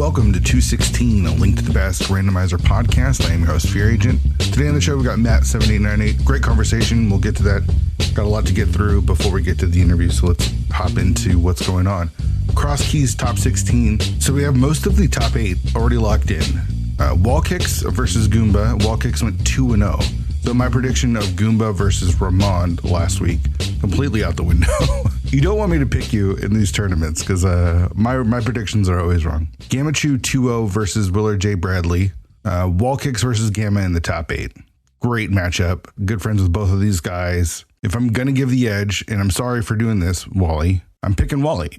Welcome to 216, a Link to the Past randomizer podcast. I am your host, Fear Agent. Today on the show, we got Matt7898. Great conversation. We'll get to that. Got a lot to get through before we get to the interview, so let's hop into what's going on. Cross keys top 16. So we have most of the top 8 already locked in. Wall kicks versus Goomba. Wall kicks went 2-0. So my prediction of Goomba versus Ramond last week, completely out the window. You don't want me to pick you in these tournaments because my predictions are always wrong. Gamma Chew 2-0 versus Willard J. Bradley. Wall kicks versus Gamma in the top 8. Great matchup. Good friends with both of these guys. If I'm gonna give the edge, and I'm sorry for doing this, Wally, I'm picking Wally.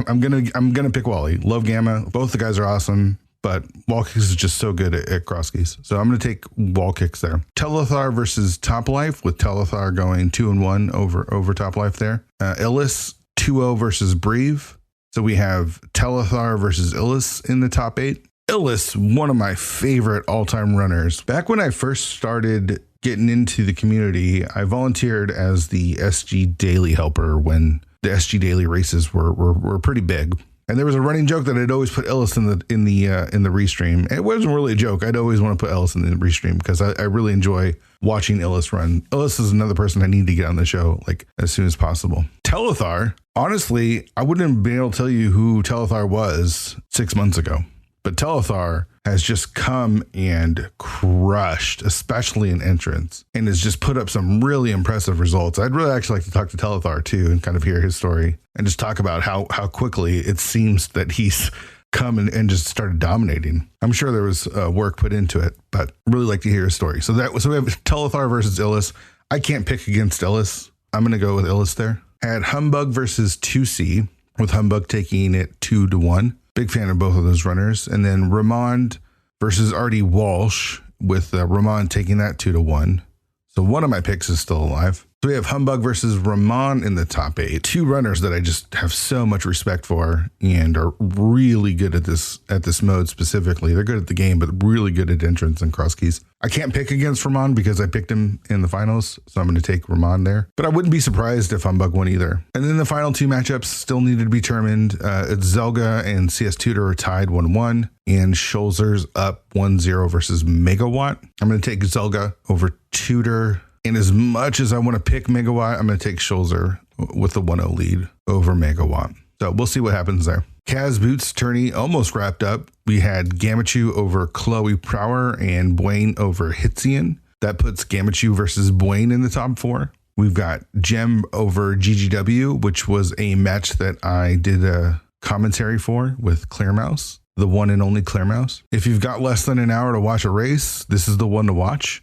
I'm gonna pick Wally. Love Gamma. Both the guys are awesome. But wall kicks is just so good at cross keys. So I'm going to take wall kicks there. Telethar versus Top Life, with Telethar going 2-1 over Top Life there. Illis 2-0 versus Breve. So we have Telethar versus Illis in the top 8. Illis, one of my favorite all-time runners. Back when I first started getting into the community, I volunteered as the SG Daily helper when the SG Daily races were pretty big. And there was a running joke that I'd always put Ellis in the restream. It wasn't really a joke. I'd always want to put Ellis in the restream because I really enjoy watching Ellis run. Ellis is another person I need to get on the show like as soon as possible. Telethar, honestly, I wouldn't have been able to tell you who Telethar was 6 months ago. But Telethar has just come and crushed, especially in entrance, and has just put up some really impressive results. I'd really actually like to talk to Telethar too and kind of hear his story and just talk about how quickly it seems that he's come and just started dominating. I'm sure there was work put into it, but really like to hear his story. So we have Telethar versus Illis. I can't pick against Illis. I'm going to go with Illis there. Had Humbug versus 2C, with Humbug taking it 2-1. Big fan of both of those runners. And then Ramond versus Artie Walsh, with Ramond taking that 2-1. So one of my picks is still alive. So we have Humbug versus Ramond in the top 8. Two runners that I just have so much respect for and are really good at this mode specifically. They're good at the game, but really good at entrance and cross keys. I can't pick against Ramond because I picked him in the finals, so I'm going to take Ramond there. But I wouldn't be surprised if Humbug won either. And then the final two matchups still need to be determined. It's Zelga and CS Tudor are tied 1-1, and Scholzer's up 1-0 versus Megawatt. I'm going to take Zelga over Tudor. And as much as I want to pick Megawatt, I'm going to take Scholzer with the 1-0 lead over Megawatt. So we'll see what happens there. Kaz Boots tourney almost wrapped up. We had Gamachu over Chloe Prower and Bwain over Hitzian. That puts Gamachu versus Bwain in the top 4. We've got Gem over GGW, which was a match that I did a commentary for with Clearmouse, the one and only Clearmouse. If you've got less than an hour to watch a race, this is the one to watch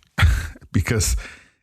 because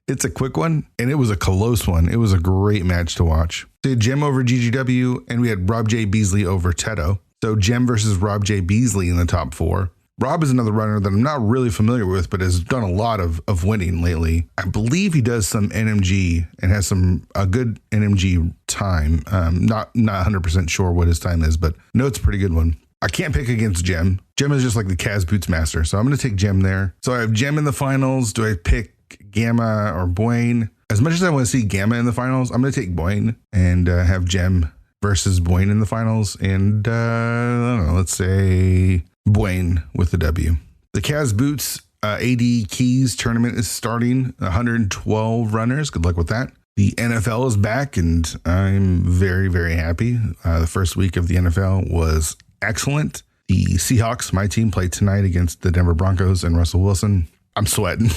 it's a quick one, and it was a close one. It was a great match to watch. We had Gem over GGW, and we had Rob J. Beasley over Teto. So Gem versus Rob J. Beasley in the top 4. Rob is another runner that I'm not really familiar with, but has done a lot of winning lately. I believe he does some NMG and has a good NMG time. Not 100% sure what his time is, but no, it's a pretty good one. I can't pick against Gem. Gem is just like the Kaz Boots master, so I'm going to take Gem there. So I have Gem in the finals. Do I pick Gamma or Bwain? As much as I want to see Gamma in the finals, I'm going to take Bwain and have Gem versus Bwain in the finals. And I don't know, let's say Bwain with the W. The Kaz Boots AD Keys tournament is starting. 112 runners. Good luck with that. The NFL is back, and I'm very, very happy. The first week of the NFL was excellent. The Seahawks, my team, played tonight against the Denver Broncos and Russell Wilson. I'm sweating.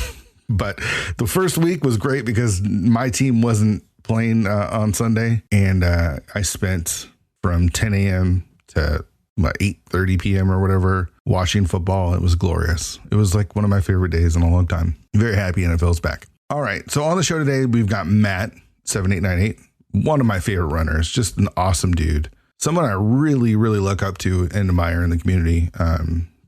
But the first week was great because my team wasn't playing on Sunday. And I spent from 10 a.m. to 8:30 p.m. or whatever watching football. It was glorious. It was like one of my favorite days in a long time. Very happy NFL's back. All right. So on the show today, we've got Matt7898, one of my favorite runners, just an awesome dude. Someone I really, really look up to and admire in the community.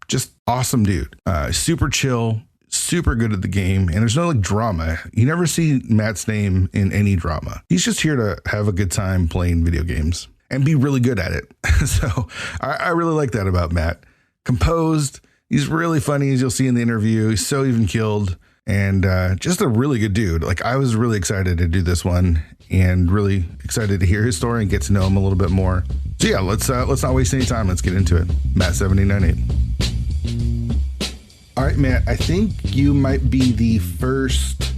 Just awesome dude. Super chill. Super good at the game, and there's no like drama. You never see Matt's name in any drama. He's just here to have a good time playing video games and be really good at it. So I really like that about Matt. Composed, he's really funny, as you'll see in the interview. He's so even keeled, and just a really good dude. Like, I was really excited to do this one and really excited to hear his story and get to know him a little bit more. So yeah, let's not waste any time. Let's get into it. Matt7898. All right, Matt, I think you might be the first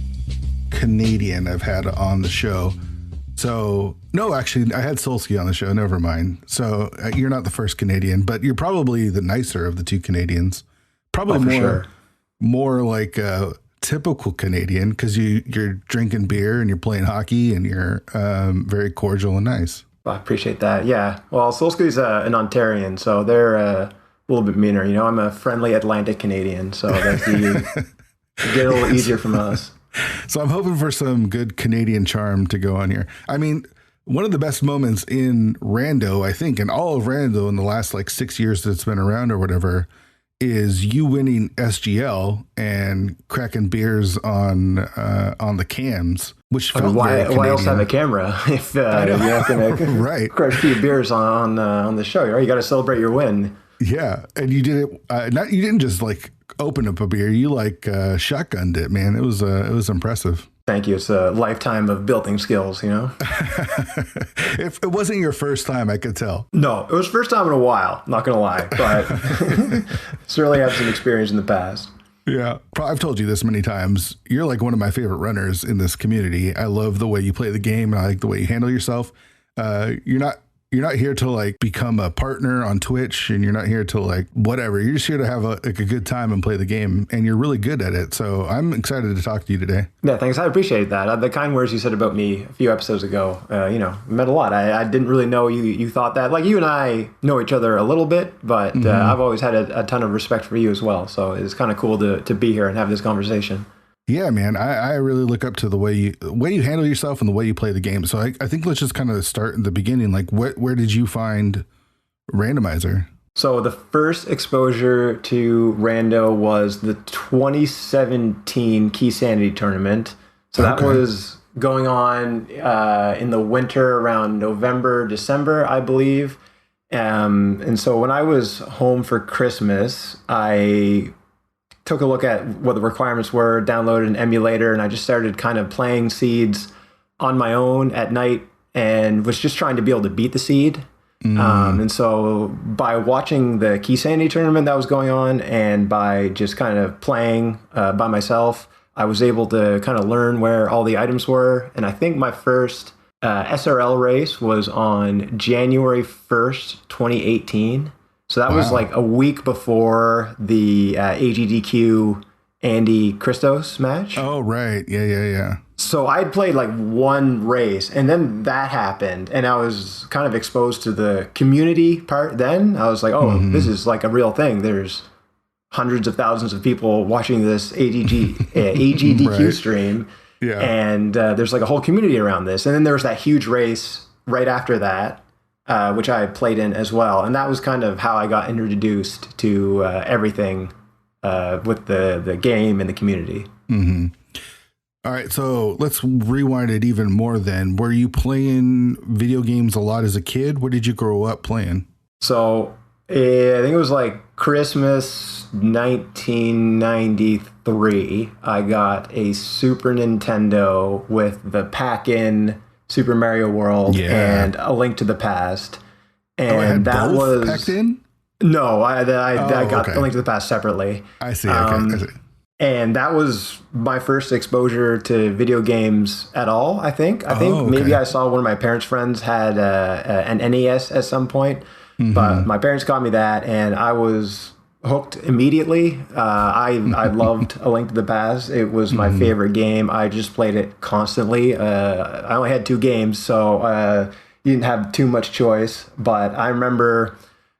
Canadian I've had on the show. So, no, actually, I had Solsky on the show. Never mind. So you're not the first Canadian, but you're probably the nicer of the two Canadians. Probably more like a typical Canadian because you're drinking beer and you're playing hockey and you're very cordial and nice. Well, I appreciate that. Yeah. Well, Solsky's an Ontarian, so they're a little bit meaner. You know, I'm a friendly Atlantic Canadian, so that's you get a little easier from us. So I'm hoping for some good Canadian charm to go on here. I mean, one of the best moments in Rando, I think, in all of Rando in the last like 6 years that it's been around or whatever, is you winning SGL and cracking beers on the cams, which felt why else have a camera if you're not going to right. crush a few beers on the show? Right? You got to celebrate your win. Yeah, and you did it. You didn't just like open up a beer. You like shotgunned it, man. It was impressive. Thank you. It's a lifetime of building skills, you know? If it wasn't your first time, I could tell. No, it was first time in a while, not going to lie, but certainly have some experience in the past. Yeah. I've told you this many times. You're like one of my favorite runners in this community. I love the way you play the game, and I like the way you handle yourself. You're not here to like become a partner on Twitch, and you're not here to like whatever. You're just here to have a good time and play the game, and you're really good at it. So I'm excited to talk to you today. Yeah, thanks. I appreciate that. The kind words you said about me a few episodes ago, meant a lot. I didn't really know you thought that. Like, you and I know each other a little bit, but I've always had a ton of respect for you as well. So it's kind of cool to be here and have this conversation. Yeah, man, I really look up to the way you handle yourself and the way you play the game. So I think let's just kind of start in the beginning. Like, where did you find Randomizer? So the first exposure to Rando was the 2017 Key Sanity tournament. So that was going on in the winter around November, December, I believe. And so when I was home for Christmas, I took a look at what the requirements were, downloaded an emulator, and I just started kind of playing seeds on my own at night and was just trying to be able to beat the seed. And so by watching the Key Sanity tournament that was going on and by just kind of playing by myself, I was able to kind of learn where all the items were. And I think my first SRL race was on January 1st, 2018. So that was like a week before the AGDQ Andy Christos match. Oh, right. Yeah. So I'd played like one race, and then that happened, and I was kind of exposed to the community part then. I was like, this is like a real thing. There's hundreds of thousands of people watching this AGDQ stream, and there's like a whole community around this. And then there was that huge race right after that, which I played in as well. And that was kind of how I got introduced to everything with the game and the community. Mm-hmm. All right, so let's rewind it even more then. Were you playing video games a lot as a kid? What did you grow up playing? So I think it was like Christmas 1993. I got a Super Nintendo with the pack-in Super Mario World and A Link to the Past. And that was packed in? No, I got A Link to the Past separately. I see. I see. And that was my first exposure to video games at all, I think. I think maybe I saw one of my parents' friends had an NES at some point. But my parents got me that, and I was hooked immediately. I loved A Link to the Past. It was my favorite game. I just played it constantly. I only had 2 games, so you didn't have too much choice. But I remember,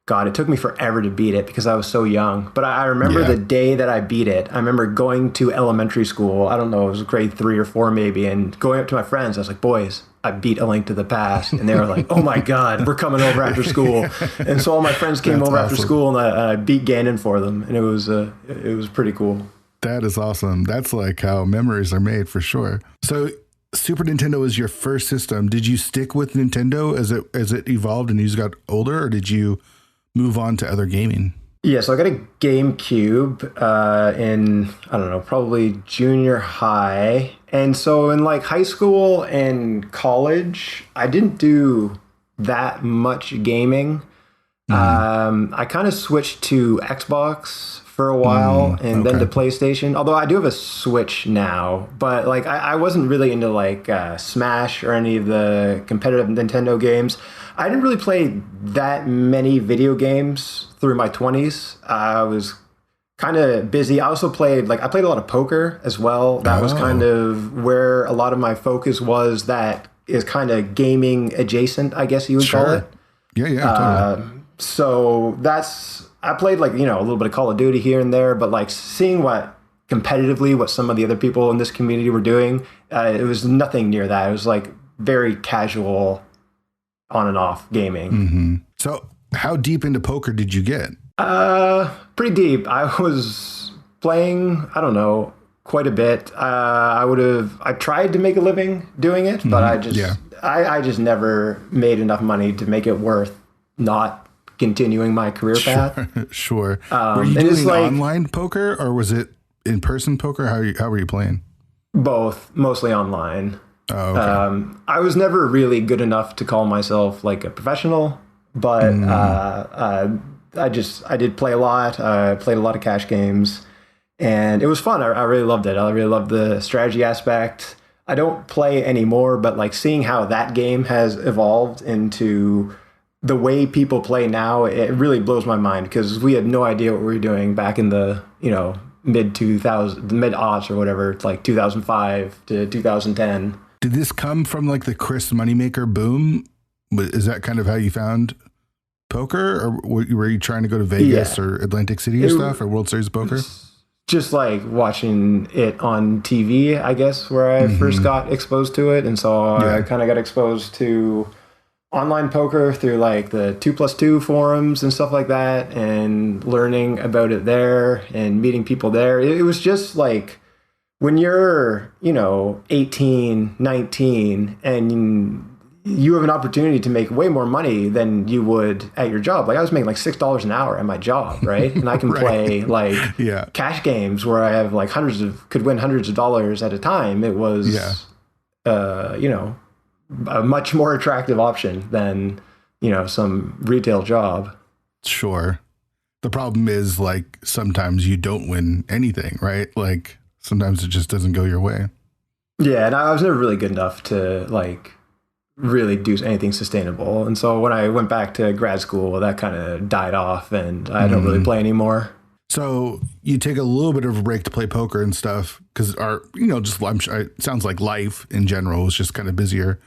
God, it took me forever to beat it because I was so young. But I remember the day that I beat it. I remember going to elementary school. I don't know, it was grade 3 or 4 maybe, and going up to my friends. I was like, boys, I beat A Link to the Past. And they were like, oh my God, we're coming over after school. And so all my friends came over after school, and I beat Ganon for them. And it was pretty cool. That is awesome. That's like how memories are made for sure. So Super Nintendo was your first system. Did you stick with Nintendo as it evolved and you just got older, or did you move on to other gaming? Yeah, so I got a GameCube in, I don't know, probably junior high. And so in like high school and college, I didn't do that much gaming. I kind of switched to Xbox for a while and then to PlayStation, although I do have a Switch now, but like I wasn't really into like Smash or any of the competitive Nintendo games. I didn't really play that many video games through my 20s. I was kind of busy. I also played I played a lot of poker as well. That was kind of where a lot of my focus was. That is kind of gaming adjacent, I guess you would call it. Yeah, totally. So I played a little bit of Call of Duty here and there, but like seeing what some of the other people in this community were doing, it was nothing near that. It was like very casual on and off gaming. So how deep into poker did you get? Pretty deep. I was playing, I don't know, quite a bit. I tried to make a living doing it, but I just never made enough money to make it worth not continuing my career path. Sure. Were you doing online poker or was it in-person poker? How were you playing? Both, mostly online. Oh, okay. I was never really good enough to call myself like a professional, but I did play a lot. I played a lot of cash games, and it was fun. I really loved it. I really loved the strategy aspect. I don't play anymore, but like seeing how that game has evolved into the way people play now, it really blows my mind because we had no idea what we were doing back in the, mid-aughts or whatever. It's like 2005 to 2010. Did this come from like the Chris Moneymaker boom? Is that kind of how you found poker, or were you trying to go to Vegas or Atlantic City or stuff, or World Series poker? Just like watching it on TV, I guess, where I first got exposed to it. And so I kind of got exposed to online poker through like the 2+2 forums and stuff like that, and learning about it there and meeting people there. It was just like when you're, 18, 19 and you have an opportunity to make way more money than you would at your job. Like I was making like $6 an hour at my job, right? And I can play like cash games where I have like could win hundreds of dollars at a time. It was, a much more attractive option than, some retail job. Sure. The problem is like sometimes you don't win anything, right? Like sometimes it just doesn't go your way. Yeah, and I was never really good enough to like really do anything sustainable. And so when I went back to grad school, that kind of died off and I don't really play anymore. So you take a little bit of a break to play poker and stuff because it sounds like life in general was just kind of busier.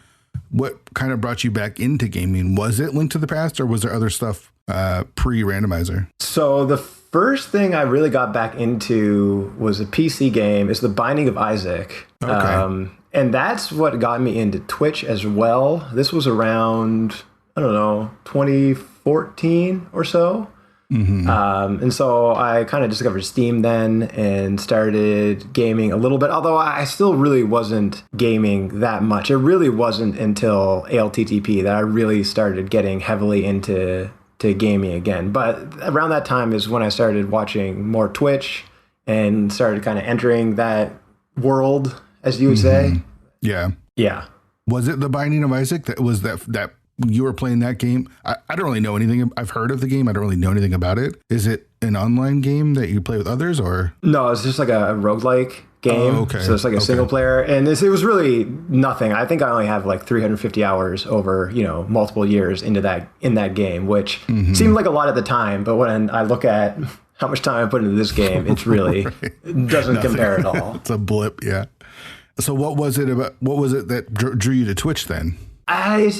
What kind of brought you back into gaming? Was it Link to the Past or was there other stuff pre-randomizer? So the first thing I really got back into was a PC game. It's The Binding of Isaac. Okay. And that's what got me into Twitch as well. This was around, 2014 or so. And so I kind of discovered Steam then and started gaming a little bit, although I still really wasn't gaming that much. It really wasn't until ALTTP that I really started getting heavily into gaming again. But around that time is when I started watching more Twitch and started kind of entering that world, as you would say. Yeah. Was it The Binding of Isaac that was that you were playing that game? I don't really know anything. I've heard of the game. I don't really know anything about it. Is it an online game that you play with others or? No, it's just like a roguelike game. Oh, okay. So it's like a single player. And it was really nothing. I think I only have like 350 hours over, multiple years in that game, which seemed like a lot at the time. But when I look at how much time I put into this game, it's really doesn't compare at all. It's a blip. Yeah. So what was it that drew you to Twitch then? I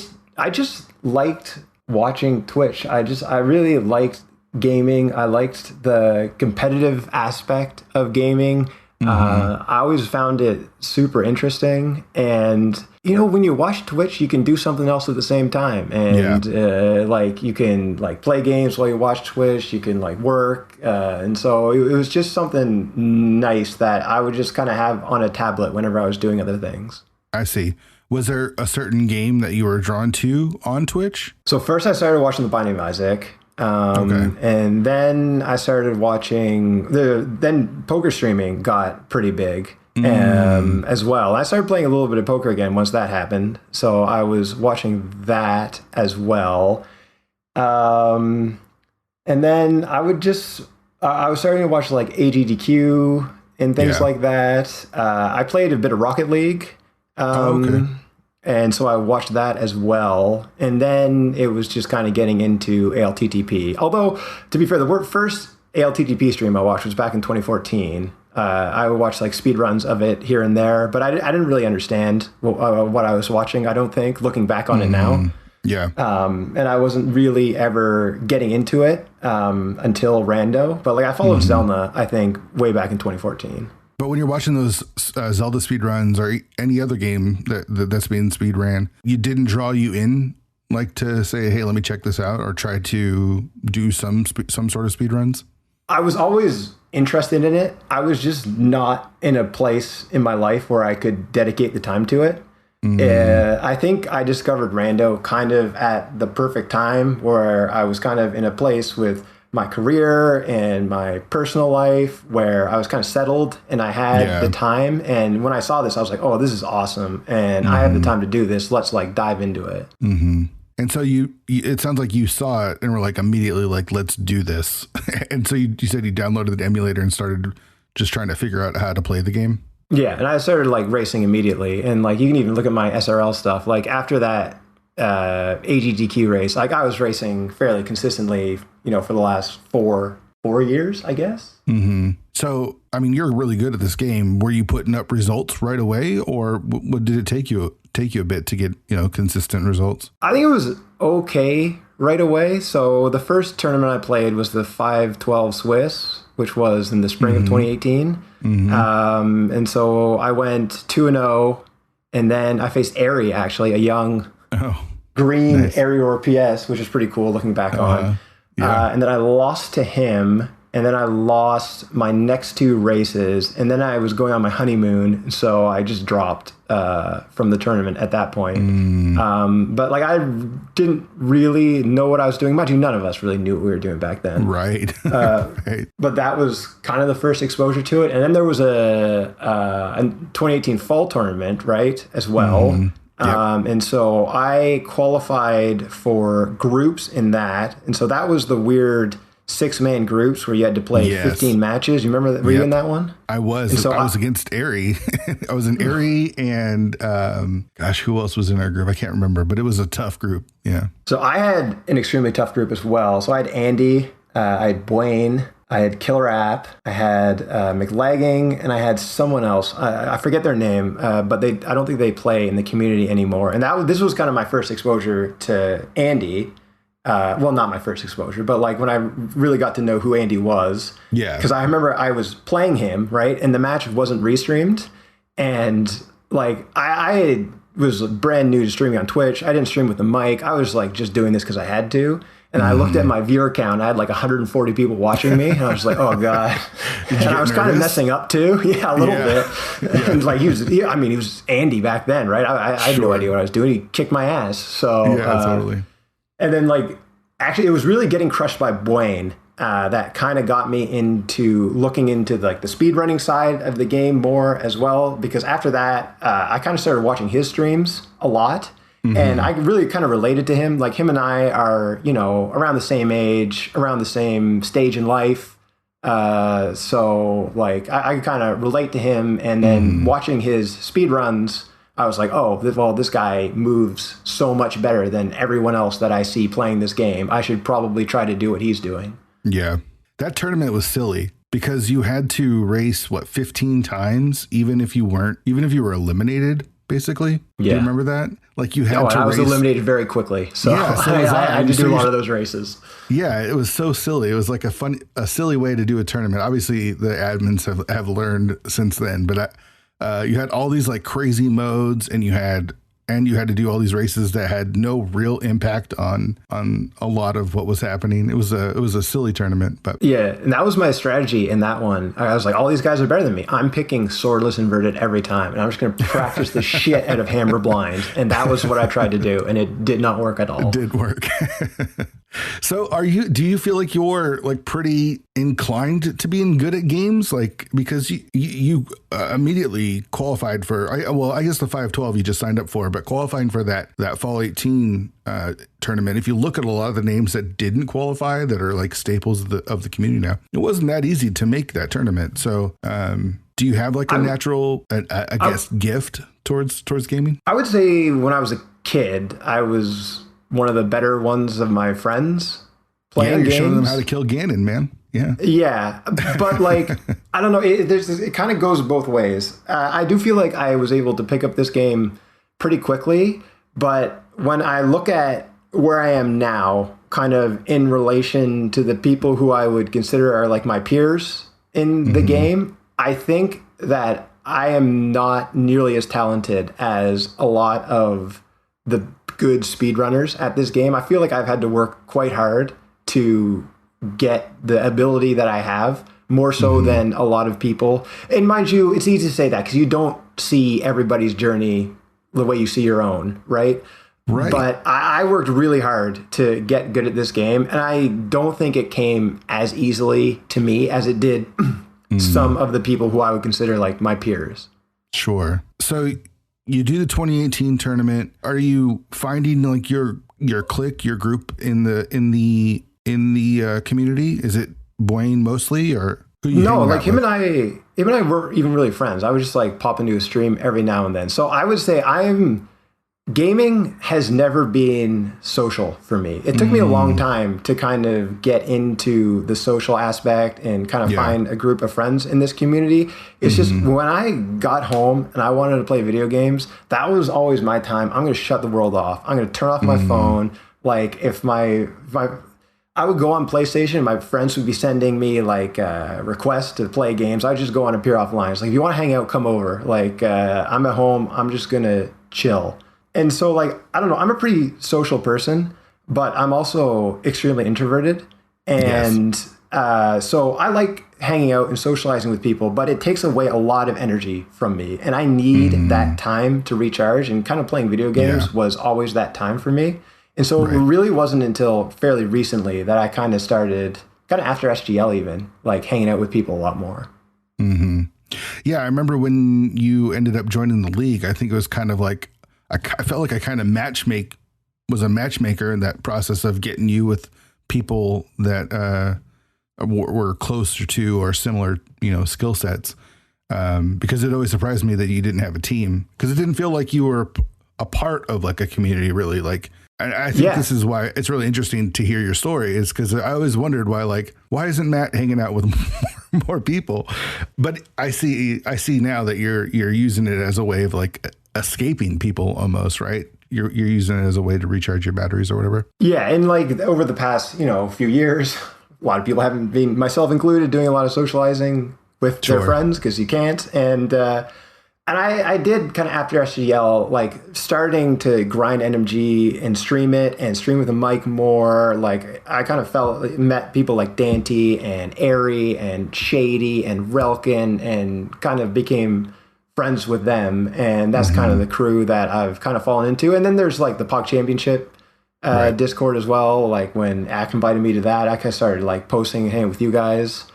just liked watching Twitch. I really liked gaming. I liked the competitive aspect of gaming. I always found it super interesting. And, when you watch Twitch, you can do something else at the same time. And you can play games while you watch Twitch. You can work. And so it was just something nice that I would just kind of have on a tablet whenever I was doing other things. I see. Was there a certain game that you were drawn to on Twitch? So first I started watching The Binding of Isaac. And then I started watching then poker streaming got pretty big. as well. I started playing a little bit of poker again once that happened. So I was watching that as well. And then I was starting to watch like AGDQ and things like that. I played a bit of Rocket League. And so I watched that as well. And then it was just kind of getting into ALTTP. Although, to be fair, the first ALTTP stream I watched was back in 2014. I watched like speedruns of it here and there, but I didn't really understand what I was watching, I don't think, looking back on it now. Yeah. And I wasn't really ever getting into it until Rando. But like I followed Zelda, I think, way back in 2014. But when you're watching those Zelda speedruns or any other game that's being speedran, you didn't draw you in, like to say, hey, let me check this out, or try to do some sort of speedruns? I was always interested in it. I was just not in a place in my life where I could dedicate the time to it. I think I discovered Rando kind of at the perfect time where I was kind of in a place with my career and my personal life where I was kind of settled and I had the time. And when I saw this, I was like, oh, this is awesome. And I have the time to do this. Let's like dive into it. And so it sounds like you saw it and were like immediately like, let's do this. And so you said you downloaded the emulator and started just trying to figure out how to play the game. Yeah. And I started like racing immediately. And like, you can even look at my SRL stuff. Like after that AGDQ race, like I was racing fairly consistently, for the last four years, I guess. So, I mean, you're really good at this game. Were you putting up results right away, or what did it take you a bit to get, consistent results? I think it was okay right away. So the first tournament I played was the 512 Swiss, which was in the spring of 2018. And so I went 2-0, and then I faced Ari, actually, a young green Ari PS, which is pretty cool looking back on. And then I lost to him, and then I lost my next two races, and then I was going on my honeymoon, so I just dropped from the tournament at that point. But like I didn't really know what I was doing. Mind you, none of us really knew what we were doing back then. Right. But that was kind of the first exposure to it. And then there was a 2018 fall tournament, right, as well. And so I qualified for groups in that. And so that was the weird 6-man groups where you had to play 15 matches. You remember that? Were you in that one? I was. And so I was against Ari. I was in Ari and who else was in our group? I can't remember, but it was a tough group. Yeah. So I had an extremely tough group as well. So I had Andy, I had Blaine, I had Killer App, I had McLagging, and I had someone else. I forget their name, but I don't think they play in the community anymore. And this was kind of my first exposure to Andy. Well, not my first exposure, but like when I really got to know who Andy was. Yeah. Because I remember I was playing him, right? And the match wasn't restreamed. And like I was brand new to streaming on Twitch. I didn't stream with the mic. I was like just doing this because I had to. And I looked at my viewer count. I had like 140 people watching me. And I was like, oh, God. And I was kind of messing up, too. Yeah, a little bit. And like he was Andy back then, right? I had no idea what I was doing. He kicked my ass. So, totally. And then like, actually, it was really getting crushed by Blaine that kind of got me into looking into like the speedrunning side of the game more as well. Because after that, I kind of started watching his streams a lot. And I really kind of related to him. Like him and I are, around the same age, around the same stage in life. So like I kind of relate to him. And then watching his speed runs, I was like, oh, well, this guy moves so much better than everyone else that I see playing this game. I should probably try to do what he's doing. Yeah. That tournament was silly because you had to race 15 times, even if you were eliminated. Basically, do you remember that? Like you had to. I was eliminated very quickly, so I had to do a lot of those races. Yeah, it was so silly. It was like a silly way to do a tournament. Obviously, the admins have learned since then, but you had all these like crazy modes, and you had to do all these races that had no real impact on a lot of what was happening. It was a silly tournament, but yeah, and that was my strategy in that one. I was like, all these guys are better than me. I'm picking swordless inverted every time, and I'm just going to practice the shit out of hammer blind. And that was what I tried to do, and it did not work at all. It did work. So do you feel like you're like pretty inclined to being good at games? Like, because you immediately qualified for, I guess the 512 you just signed up for, but qualifying for that Fall 18 tournament, if you look at a lot of the names that didn't qualify that are like staples of the community now, it wasn't that easy to make that tournament. So, do you have like a natural, I guess, gift towards gaming? I would say when I was a kid, I was one of the better ones of my friends playing games. You're showing them how to kill Ganon, man. Yeah. Yeah. But like, I don't know. It kind of goes both ways. I do feel like I was able to pick up this game pretty quickly. But when I look at where I am now, kind of in relation to the people who I would consider are like my peers in the game, I think that I am not nearly as talented as a lot of the good speedrunners at this game. I feel like I've had to work quite hard to get the ability that I have, more so than a lot of people. And mind you, it's easy to say that because you don't see everybody's journey the way you see your own, right? Right. But I worked really hard to get good at this game, and I don't think it came as easily to me as it did some of the people who I would consider like my peers. Sure. So you do the 2018 tournament. Are you finding like your clique, your group in the community? Is it Boyne mostly, or who you No, like him and I weren't even really friends. I would just like pop into a stream every now and then. So I would say gaming has never been social for me. It took me a long time to kind of get into the social aspect and kind of find a group of friends in this community. It's just when I got home and I wanted to play video games, that was always my time. I'm going to shut the world off. I'm going to turn off my phone. Like if I would go on PlayStation, my friends would be sending me like requests to play games. I'd just go on Appear Offline. It's like, if you want to hang out, come over. Like I'm at home. I'm just going to chill. And so, like, I don't know, I'm a pretty social person, but I'm also extremely introverted. And so I like hanging out and socializing with people, but it takes away a lot of energy from me. And I need that time to recharge, and kind of playing video games was always that time for me. And so it really wasn't until fairly recently that I kind of started, kind of after SGL even, like hanging out with people a lot more. Yeah, I remember when you ended up joining the league, I think it was kind of like, I felt like I kind of was a matchmaker in that process of getting you with people that were closer to or similar, skill sets. Because it always surprised me that you didn't have a team, because it didn't feel like you were a part of like a community, really. Like, I think this is why it's really interesting to hear your story, is because I always wondered why isn't Matt hanging out with more people? But I see now that you're using it as a way of like escaping people almost, right? You're using it as a way to recharge your batteries or whatever. Yeah. And like over the past, few years, a lot of people haven't been, myself included, doing a lot of socializing with their friends, because you can't. And I did kind of after SGL, like starting to grind NMG and stream with a mic more. Like I kind of met people like Dante and Airy and Shady and Relkin, and kind of became friends with them. And that's kind of the crew that I've kind of fallen into. And then there's like the POC Championship Discord as well. Like when Ack invited me to that, I kind of started like posting and hanging with you guys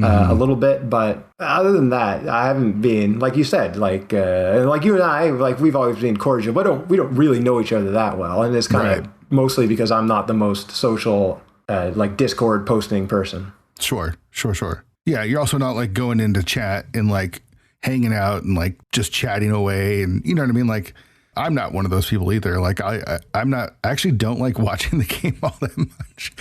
a little bit. But other than that, I haven't been, like you said, like you and I, like we've always been cordial, but we don't really know each other that well. And it's kind of mostly because I'm not the most social, like Discord posting person. Sure. Yeah. You're also not like going into chat and like hanging out and like just chatting away, and you know what I mean? Like I'm not one of those people either. Like I'm not, I actually don't like watching the game all that much.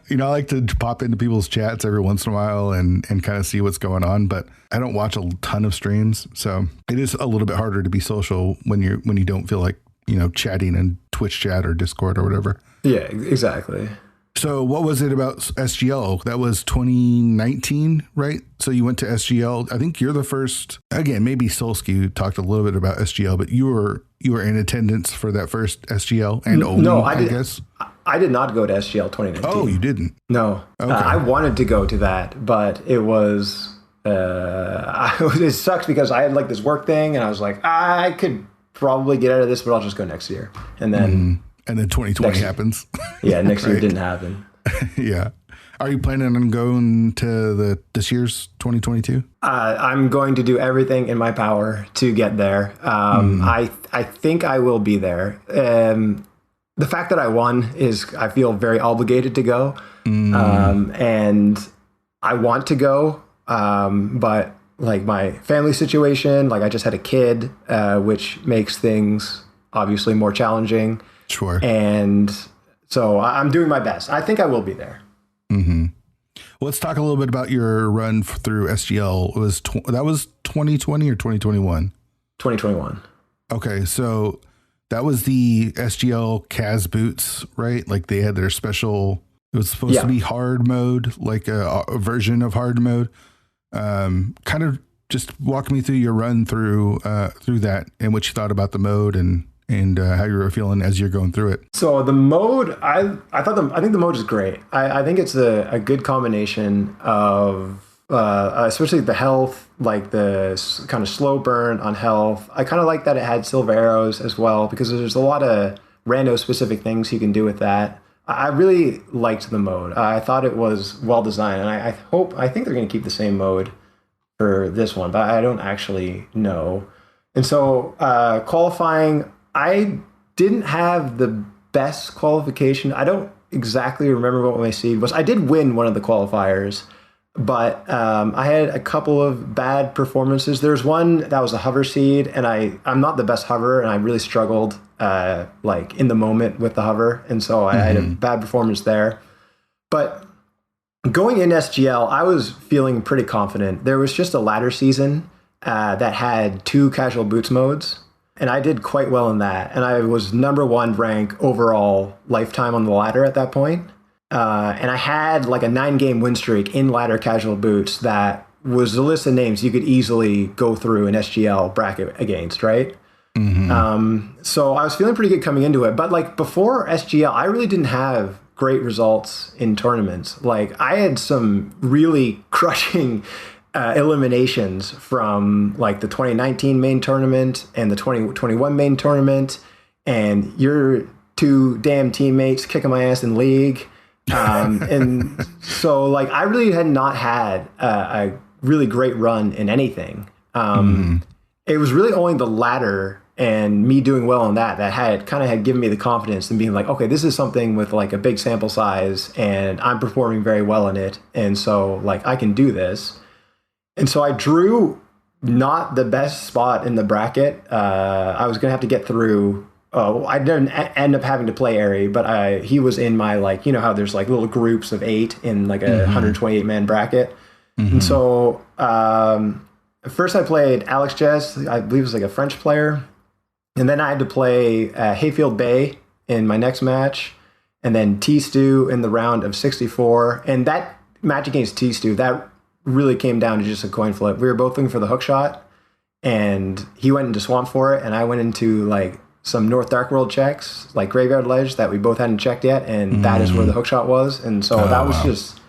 I like to pop into people's chats every once in a while and kind of see what's going on, but I don't watch a ton of streams. So it is a little bit harder to be social when you don't feel like, chatting in Twitch chat or Discord or whatever. Yeah, exactly. So what was it about SGL? That was 2019, right? So you went to SGL. I think you're the first, again, maybe Solsky talked a little bit about SGL, but you were in attendance for that first SGL and only, no, I guess. I did not go to SGL 2019. Oh, you didn't? No. Okay. I wanted to go to that, but it was, it sucks because I had like this work thing and I was like, I could probably get out of this, but I'll just go next year. And then And then 2020 happens. Yeah, next year didn't happen. Yeah. Are you planning on going to this year's 2022? I'm going to do everything in my power to get there. I think I will be there. The fact that I won is I feel very obligated to go. And I want to go. But like my family situation, like I just had a kid, which makes things obviously more challenging. Sure. And so I'm doing my best. I think I will be there. Mm-hmm. Well, let's talk a little bit about your run through SGL. That was 2020 or 2021? 2021. Okay, so that was the SGL CAS boots, right? Like they had their special. It was supposed to be hard mode, like a version of hard mode. Kind of just walk me through your run through that and what you thought about the mode and how you were feeling as you're going through it. So the mode, I think the mode is great. I think it's a good combination of, especially the health, like the kind of slow burn on health. I kind of like that it had silver arrows as well, because there's a lot of rando specific things you can do with that. I really liked the mode. I thought it was well designed, and I think they're going to keep the same mode for this one, but I don't actually know. And so qualifying, I didn't have the best qualification. I don't exactly remember what my seed was. I did win one of the qualifiers, but I had a couple of bad performances. There's one that was a hover seed, and I'm not the best hover, and I really struggled like in the moment with the hover, and so I had a bad performance there. But going in SGL, I was feeling pretty confident. There was just a ladder season that had 2 casual boots modes. And I did quite well in that. And I was #1 rank overall lifetime on the ladder at that point. And I had like a 9-game win streak in ladder casual boots that was a list of names you could easily go through an SGL bracket against, right? So I was feeling pretty good coming into it. But like before SGL, I really didn't have great results in tournaments. Like I had some really crushing eliminations from like the 2019 main tournament and the 2021 main tournament, and your 2 damn teammates kicking my ass in league. And so like I really had not had a really great run in anything. It was really only the ladder and me doing well on that had given me the confidence and being like, okay, this is something with like a big sample size and I'm performing very well in it. And so like I can do this. And so I drew not the best spot in the bracket. I was going to have to get through. I didn't end up having to play Airy, but he was in my, like, you know how there's like little groups of 8 in like a 128-man bracket. And so first I played Alex Jess, I believe it was like a French player. And then I had to play Hayfield Bay in my next match. And then T-Stew in the round of 64. And that match against T-Stew, that really came down to just a coin flip. We were both looking for the hook shot, and he went into swamp for it, and I went into like some North Dark World checks, like graveyard ledge that we both hadn't checked yet, and that is where the hook shot was. And so that was just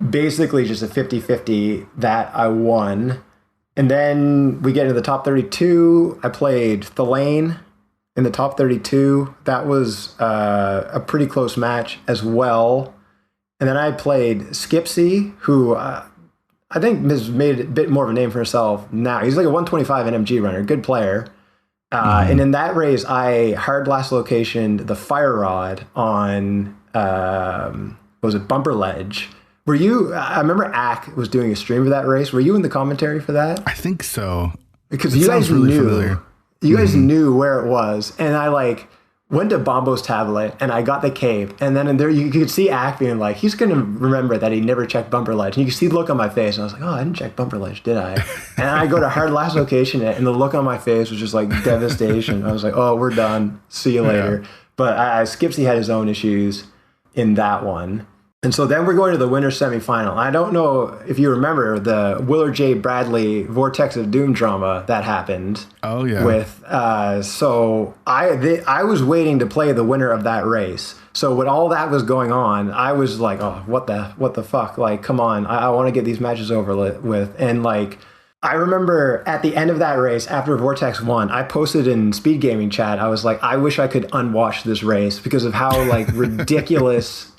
basically just a 50-50 that I won. And then we get into the top 32. I played Thelane in the top 32. That was a pretty close match as well. And then I played Skipsy, who I think has made a bit more of a name for himself now. He's like a 125 NMG runner, good player. And in that race, I hard blast locationed the Fire Rod on, was it Bumper Ledge? Were you, I remember Ack was doing a stream of that race. Were you in the commentary for that? I think so. Because you guys really knew, familiar. You guys knew where it was. And I like went to Bombo's tablet and I got the cape. And then there you could see Ack being like, he's going to remember that he never checked Bumper Ledge. And you could see the look on my face. And I was like, oh, I didn't check Bumper Ledge, did I? And I go to hard last location and the look on my face was just like devastation. I was like, oh, we're done. See you later. Yeah. But Skipsy had his own issues in that one. And so then we're going to the winter semifinal. I don't know if you remember the Willard J. Bradley Vortex of Doom drama that happened. Oh yeah. With so I was waiting to play the winner of that race. So when all that was going on, I was like, oh, what the fuck? Like, come on, I want to get these matches over with. And like I remember at the end of that race, after Vortex won, I posted in Speed Gaming chat. I was like, I wish I could unwatch this race because of how like ridiculous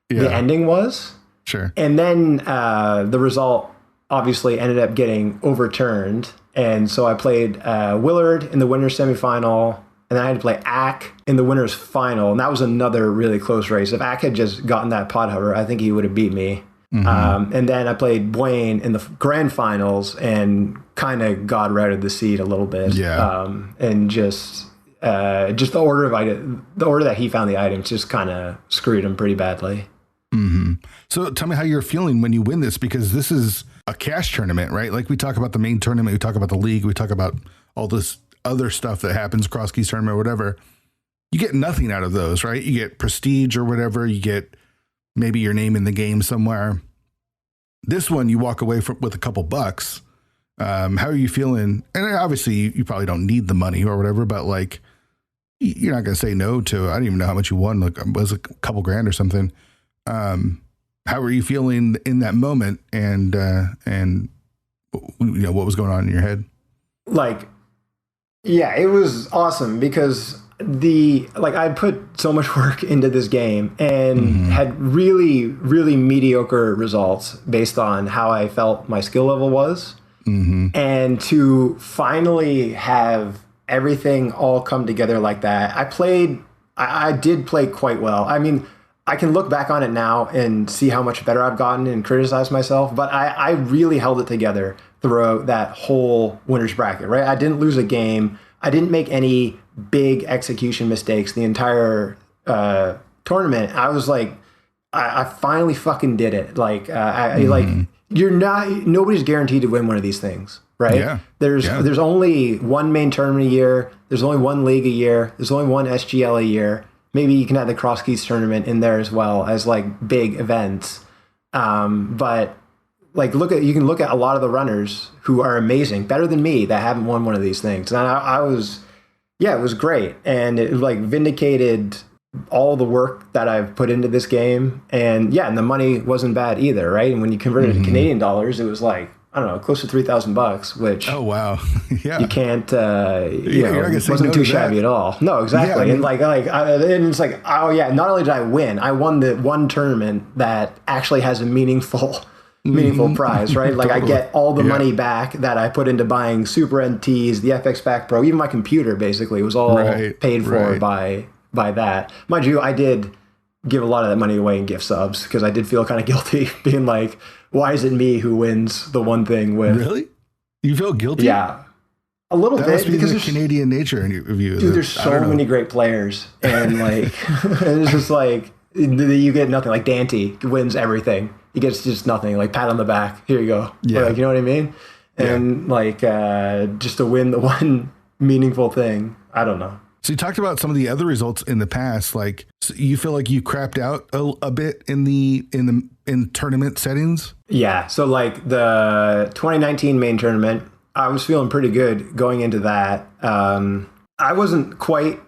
the ending was. Sure. And then the result obviously ended up getting overturned. And so I played Willard in the winner's semifinal. And then I had to play Ack in the winner's final. And that was another really close race. If Ack had just gotten that pod hover, I think he would have beat me. And then I played Blaine in the grand finals and kind of got routed the seed a little bit. And just the order that he found the items just kind of screwed him pretty badly. So tell me how you're feeling when you win this, because this is a cash tournament, right? Like we talk about the main tournament, we talk about the league, we talk about all this other stuff that happens, cross keys tournament or whatever. You get nothing out of those, right? You get prestige or whatever. You get maybe your name in the game somewhere. This one, you walk away with a couple bucks. How are you feeling? And obviously you probably don't need the money or whatever, but like, you're not going to say no to, I don't even know how much you won. Like, was it a couple grand or something? How were you feeling in that moment? And you know, what was going on in your head? Like, yeah, it was awesome because I'd put so much work into this game and had really, really mediocre results based on how I felt my skill level was. And to finally have everything all come together like that, I did play quite well. I mean, I can look back on it now and see how much better I've gotten and criticize myself, but I really held it together throughout that whole winner's bracket, right? I didn't lose a game. I didn't make any big execution mistakes the entire tournament. I was like, I finally fucking did it. Like, nobody's guaranteed to win one of these things, right? Yeah. There's only one main tournament a year. There's only one league a year. There's only one SGL a year. Maybe you can add the Cross Keys tournament in there as well as like big events. But like, you can look at a lot of the runners who are amazing, better than me, that haven't won one of these things. And it was great. And it like vindicated all the work that I've put into this game. And and the money wasn't bad either, right? And when you convert it to Canadian dollars, it was like, I don't know, close to $3,000, which oh wow, yeah, you can't, it wasn't too shabby at all. No, exactly. Yeah, I mean, and it's like, oh yeah, not only did I win, I won the one tournament that actually has a meaningful prize, right? Like totally. I get all the money back that I put into buying Super NTs, the FX Pack Pro, even my computer basically was all paid for by that. Mind you, I did give a lot of that money away in gift subs because I did feel kind of guilty being like, why is it me who wins the one thing with... Really? You feel guilty? Yeah. A little bit. Must be because the Canadian nature of you. Dude, there's so many great players. And like, it's just like, you get nothing. Like Dante wins everything. He gets just nothing. Like pat on the back. Here you go. Yeah. Like, you know what I mean? And like, just to win the one meaningful thing. I don't know. So you talked about some of the other results in the past. Like, so you feel like you crapped out a bit in tournament settings? Yeah. So like the 2019 main tournament, I was feeling pretty good going into that. I wasn't quite,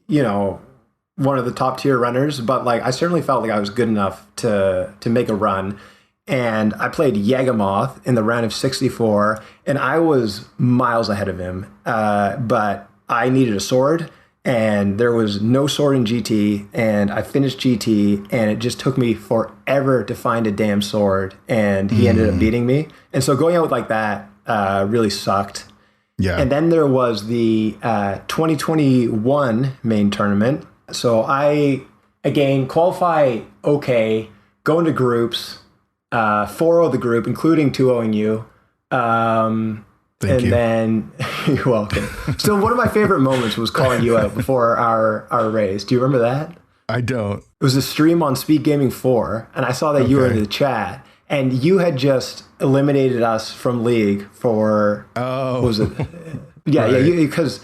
one of the top tier runners, but like I certainly felt like I was good enough to make a run. And I played Yagamoth in the round of 64, and I was miles ahead of him. But I needed a sword, and there was no sword in GT, and I finished GT, and it just took me forever to find a damn sword, and he ended up beating me. And so going out like that really sucked. Yeah. And then there was the 2021 main tournament. So I, again, qualify okay, go into groups, 4-0 the group, including 2-0ing you. Thank you. Then you're welcome. So one of my favorite moments was calling you out before our race. Do you remember that? I don't. It was a stream on Speed Gaming 4, and I saw that you were in the chat, and you had just eliminated us from League for what was it? Yeah, because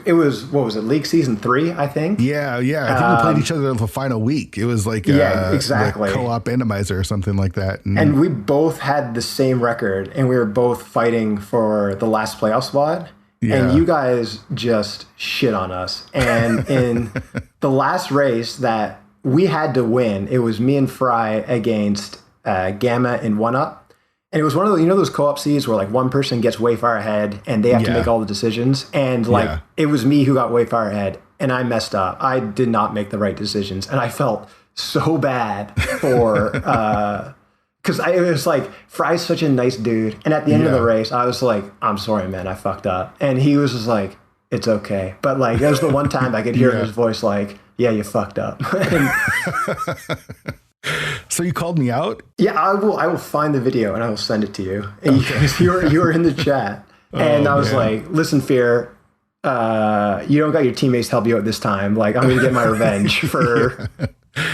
it was, what was it, League Season 3, I think? Yeah. I think we played each other the final week. It was like exactly. the co-op randomizer or something like that. And we both had the same record, and we were both fighting for the last playoff spot. Yeah. And you guys just shit on us. And in the last race that we had to win, it was me and Fry against Gamma and 1UP. And it was one of the, those co-op seeds where like one person gets way far ahead and they have to make all the decisions. And like, it was me who got way far ahead and I messed up. I did not make the right decisions. And I felt so bad for, because it was like, Fry's such a nice dude. And at the end of the race, I was like, I'm sorry, man, I fucked up. And he was just like, it's okay. But like, that was the one time I could hear his voice like, yeah, you fucked up. So you called me out? Yeah, I will find the video and I will send it to you. Okay. You were in the chat. And I was like, listen, Fear, you don't got your teammates to help you out this time. Like, I'm going to get my revenge for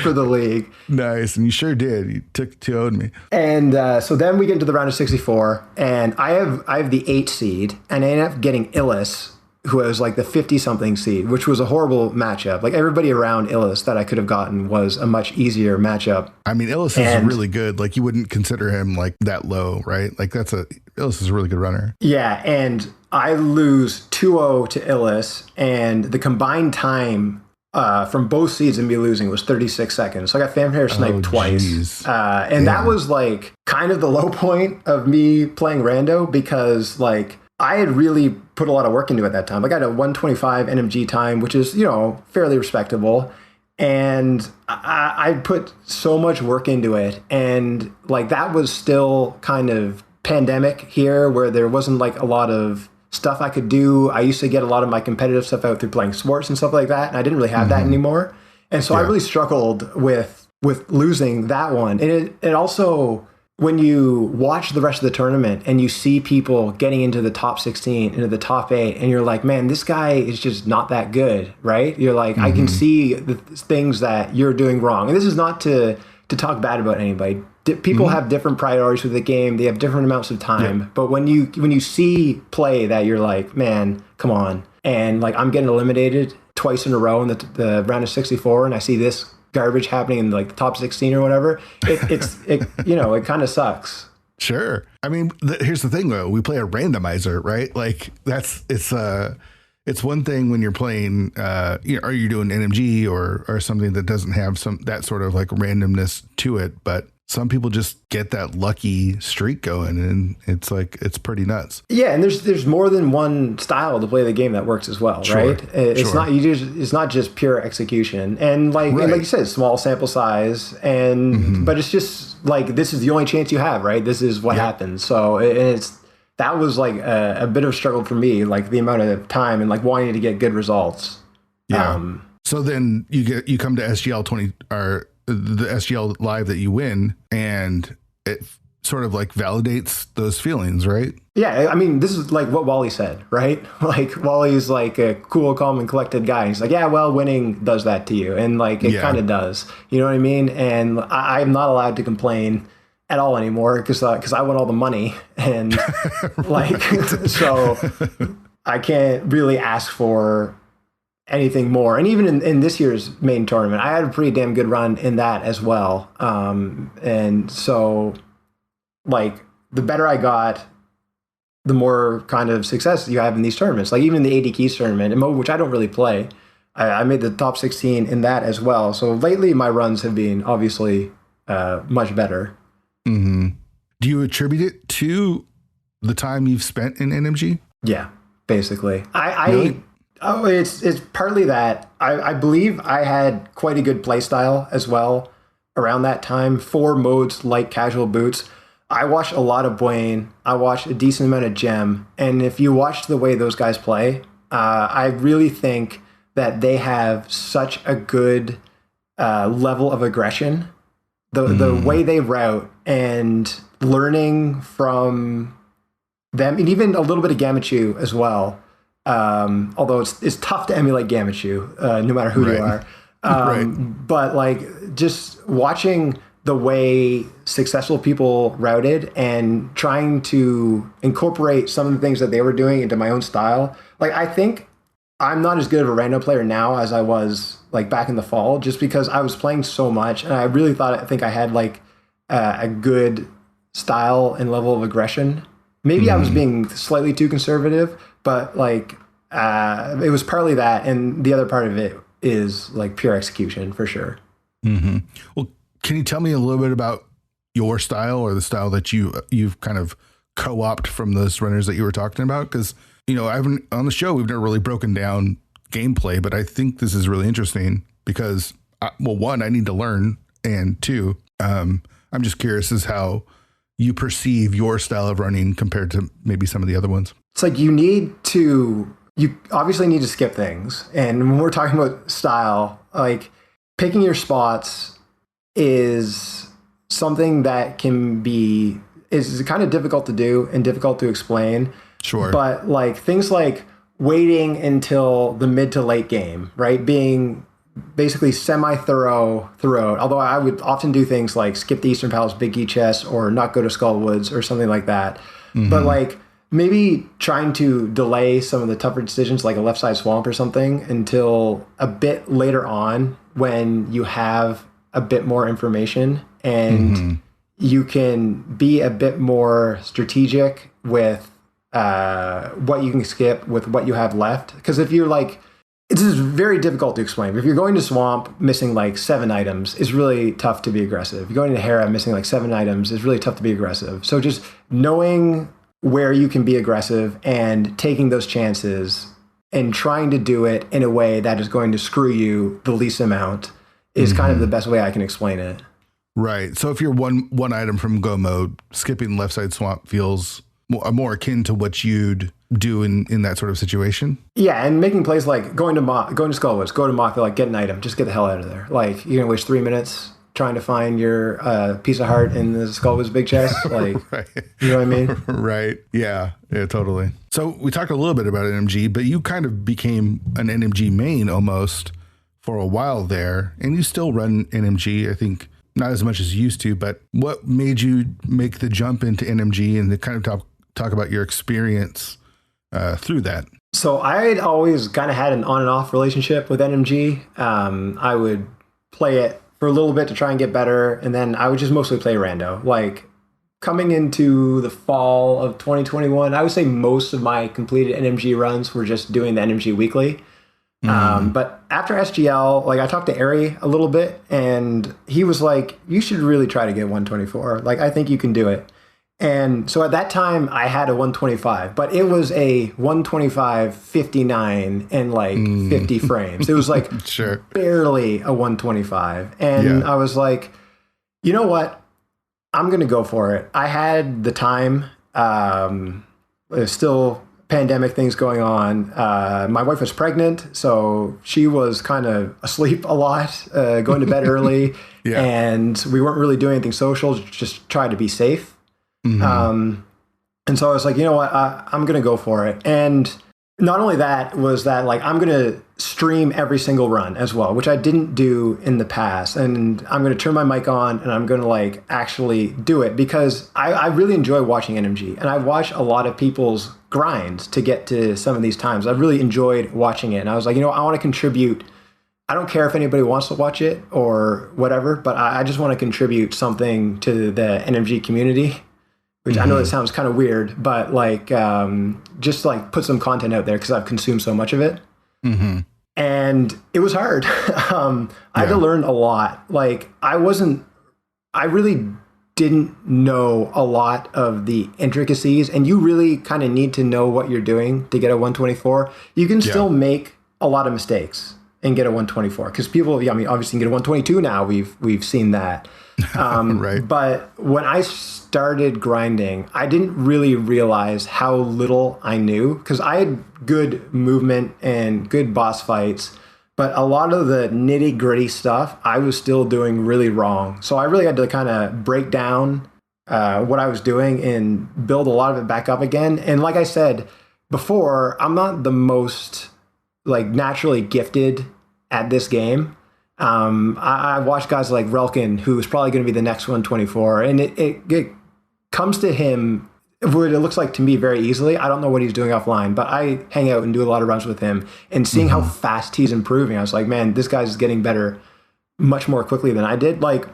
the league. Nice. And you sure did. You took 2-0'd me. And so then we get into the round of 64 and I have the 8 seed and I end up getting Illis, who was like the 50-something seed, which was a horrible matchup. Like everybody around Illis that I could have gotten was a much easier matchup. I mean, Illis is really good. Like you wouldn't consider him like that low, right? Like Illis is a really good runner. Yeah, and I lose 2-0 to Illis, and the combined time from both seeds and me losing was 36 seconds. So I got fanfare sniped twice. And that was like kind of the low point of me playing rando because like I had really put a lot of work into it at that time. I got a 125 NMG time, which is, fairly respectable. And I put so much work into it. And like that was still kind of pandemic here where there wasn't like a lot of stuff I could do. I used to get a lot of my competitive stuff out through playing sports and stuff like that. And I didn't really have that anymore. And so I really struggled with losing that one. And it also, when you watch the rest of the tournament and you see people getting into the top 16, into the top 8, and you're like, man, this guy is just not that good, right? You're like, I can see the things that you're doing wrong. And this is not to talk bad about anybody. People have different priorities with the game. They have different amounts of time. Yeah. But when you see play that you're like, man, come on. And like, I'm getting eliminated twice in a row in the round of 64, and I see this garbage happening in like the top 16 or whatever, it kind of sucks. Sure. I mean, here's the thing though. We play a randomizer, right? Like it's one thing when you're playing, are you doing NMG or something that doesn't have that sort of like randomness to it, but some people just get that lucky streak going and it's like, it's pretty nuts. Yeah. And there's more than one style to play the game that works as well, right? It's not just pure execution. And like you said, small sample size but it's just like, this is the only chance you have, right? This is what happens. So that was like a bit of a struggle for me, like the amount of time and like wanting to get good results. Yeah. So then you come to SGL 20 or the SGL live that you win, and it sort of like validates those feelings, right? Yeah. I mean, this is like what Wally said, right? Like Wally's like a cool, calm and collected guy. He's like, yeah, well, winning does that to you. And like, it kind of does, you know what I mean? And I'm not allowed to complain at all anymore because I won all the money and like, so I can't really ask for anything more. And even in this year's main tournament, I had a pretty damn good run in that as well. And so like the better I got, the more kind of success you have in these tournaments. Like even the 80 Keys tournament, which I don't really play, I made the top 16 in that as well. So lately my runs have been obviously much better. Mm-hmm. Do you attribute it to the time you've spent in NMG? Yeah, basically. Really? It's partly that. I believe I had quite a good play style as well around that time for modes like casual boots. I watched a lot of Bwayne. I watched a decent amount of Gem. And if you watch the way those guys play, I really think that they have such a good level of aggression. The way they route and learning from them, and even a little bit of Gamachu as well. Although it's tough to emulate Gamachu, no matter who you are. But like just watching the way successful people routed and trying to incorporate some of the things that they were doing into my own style. Like, I think I'm not as good of a random player now as I was like back in the fall, just because I was playing so much and I really I think I had like a good style and level of aggression. Maybe I was being slightly too conservative, but like it was partly that, and the other part of it is like pure execution for sure. Mm-hmm. Well, can you tell me a little bit about your style or the style that you've kind of co-opt from those runners that you were talking about? Because, on the show, we've never really broken down gameplay, but I think this is really interesting because, one, I need to learn. And two, I'm just curious as how you perceive your style of running compared to maybe some of the other ones. It's like you obviously need to skip things. And when we're talking about style, like picking your spots is something that is kind of difficult to do and difficult to explain. Sure. But like things like waiting until the mid to late game, right? Being basically semi-thorough throughout. Although I would often do things like skip the Eastern Palace Big E chest or not go to Skullwoods or something like that. Mm-hmm. But like maybe trying to delay some of the tougher decisions like a left side swamp or something until a bit later on when you have a bit more information and you can be a bit more strategic with what you can skip with what you have left. Because if you're like, this is very difficult to explain. If you're going to Swamp missing like 7 items, it's really tough to be aggressive. If you're going to Hera missing like 7 items, it's really tough to be aggressive. So just knowing where you can be aggressive and taking those chances and trying to do it in a way that is going to screw you the least amount is kind of the best way I can explain it. Right. So if you're one item from go mode, skipping left side swamp feels more akin to what you'd do in that sort of situation. Yeah, and making plays like going to Skullwoods, go to Mothville, like get an item, just get the hell out of there. Like you're gonna waste 3 minutes trying to find your piece of heart in the Skullwoods big chest. Like, right. You know what I mean? Right. Yeah, totally. So we talked a little bit about NMG, but you kind of became an NMG main almost for a while there, and you still run NMG, I think. Not as much as you used to, but what made you make the jump into NMG and to kind of talk about your experience through that? So I had always kind of had an on and off relationship with NMG. I would play it for a little bit to try and get better, and then I would just mostly play rando. Like coming into the fall of 2021, I would say most of my completed NMG runs were just doing the NMG weekly. But after SGL, like I talked to Ari a little bit and he was like, you should really try to get 124. Like, I think you can do it. And so at that time I had a 125, but it was a 125, 59 and like 50 frames. It was like sure. Barely a 125. And I was like, you know what? I'm going to go for it. I had the time, there's still pandemic things going on. My wife was pregnant, so she was kind of asleep a lot, going to bed early, and we weren't really doing anything social, just try to be safe. And so I was like, you know what, I'm going to go for it. And not only that was that, like, I'm going to stream every single run as well, which I didn't do in the past. And I'm going to turn my mic on and I'm going to like actually do it because I really enjoy watching NMG, and I watch a lot of people's grinds to get to some of these times. I really enjoyed watching it. And I was like, you know, I want to contribute. I don't care if anybody wants to watch it or whatever, but I just want to contribute something to the NMG community, which I know that sounds kind of weird, but like, just like put some content out there because I've consumed so much of it. And it was hard. I had to learn a lot. Like I really didn't know a lot of the intricacies, and you really kind of need to know what you're doing to get a 124. You can still make a lot of mistakes and get a 124 because people, I mean, obviously you can get a 122 now. We've seen that. Right. But when I started grinding, I didn't really realize how little I knew because I had good movement and good boss fights, but a lot of the nitty gritty stuff I was still doing really wrong. So I really had to kind of break down what I was doing and build a lot of it back up again. And like I said before, I'm not the most like naturally gifted at this game. I watched guys like Relkin, who is probably going to be the next 124, and it comes to him what it looks like to me very easily. I don't know what he's doing offline, but I hang out and do a lot of runs with him, and seeing how fast he's improving, I was like, man, this guy's getting better much more quickly than I did. Like,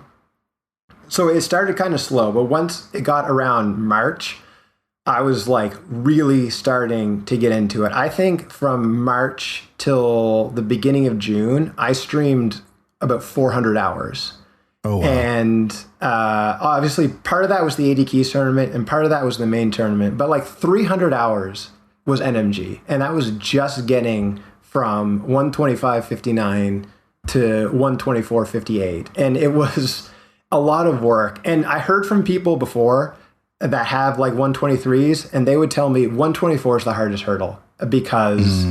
so it started kind of slow, but once it got around March, I was like really starting to get into it. I think from March till the beginning of June, I streamed about 400 hours. Oh, wow. And obviously part of that was the 80 keys tournament and part of that was the main tournament. But like 300 hours was NMG. And that was just getting from 125.59 to 124.58. And it was a lot of work. And I heard from people before that have like 123s, and they would tell me 124 is the hardest hurdle because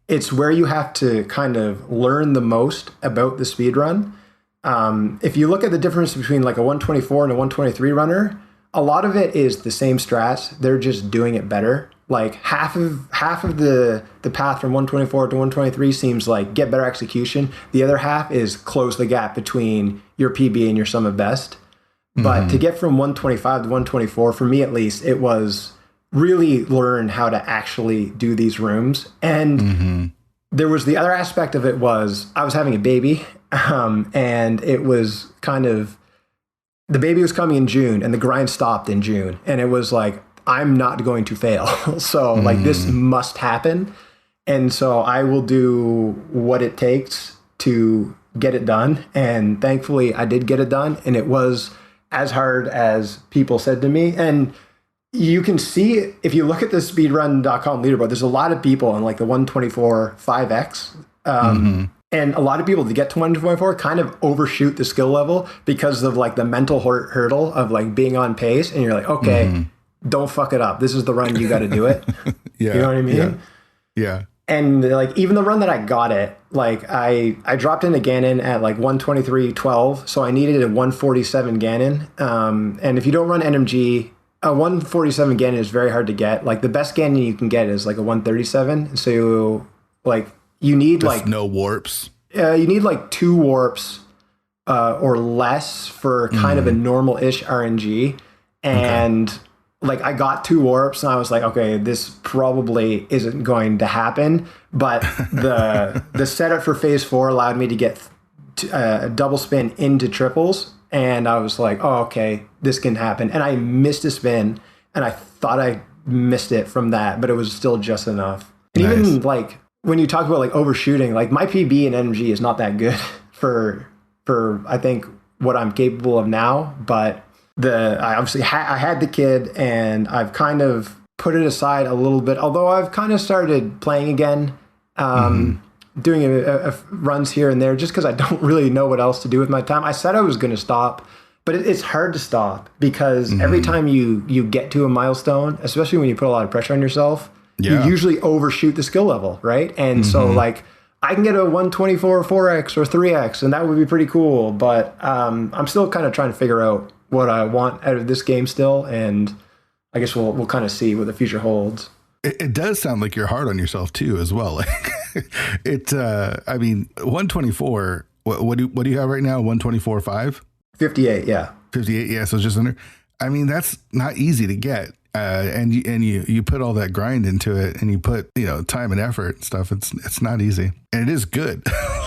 it's where you have to kind of learn the most about the speed run. If you look at the difference between like a 124 and a 123 runner, a lot of it is the same strats. They're just doing it better. Like half of the path from 124 to 123 seems like get better execution. The other half is close the gap between your PB and your sum of best. But to get from 125 to 124, for me at least, it was really learn how to actually do these rooms. And there was the other aspect of it was I was having a baby, and it was kind of, the baby was coming in June and the grind stopped in June. And it was like, I'm not going to fail. So like this must happen. And so I will do what it takes to get it done. And thankfully I did get it done. And it was as hard as people said to me. And you can see, if you look at the speedrun.com leaderboard, there's a lot of people in like the 124 5X. And a lot of people to get to 124 kind of overshoot the skill level because of like the mental hurdle of like being on pace. And you're like, okay, don't fuck it up. This is the run. You got to do it. You know what I mean? Yeah. And like, even the run that I got it, like I dropped into Ganon at like 123.12. So I needed a 147 Ganon. And if you don't run NMG, a 147 Ganon is very hard to get. Like the best Ganon you can get is like a 137. So like you need just like no warps. You need like 2 warps or less for kind of a normal-ish RNG. And like I got 2 warps and I was like, okay, this probably isn't going to happen. But the setup for phase 4 allowed me to get a double spin into triples. And I was like, oh, okay, this can happen. And I missed a spin and I thought I missed it from that, but it was still just enough. And even like when you talk about like overshooting, like my PB and NMG is not that good for I think what I'm capable of now, but I obviously I had the kid and I've kind of put it aside a little bit, although I've kind of started playing again, doing a runs here and there just because I don't really know what else to do with my time. I said I was going to stop, but it's hard to stop because every time you get to a milestone, especially when you put a lot of pressure on yourself, you usually overshoot the skill level, right? And so like I can get a 124 4X or 3X and that would be pretty cool, but I'm still kind of trying to figure out what I want out of this game still, and I guess we'll kind of see what the future holds. It does sound like you're hard on yourself too, as well. I mean, 124. What do you have right now? 124.5. 58. Yeah. 58. Yeah. So just under. I mean, that's not easy to get. And you put all that grind into it, and you put time and effort and stuff. It's not easy, and it is good.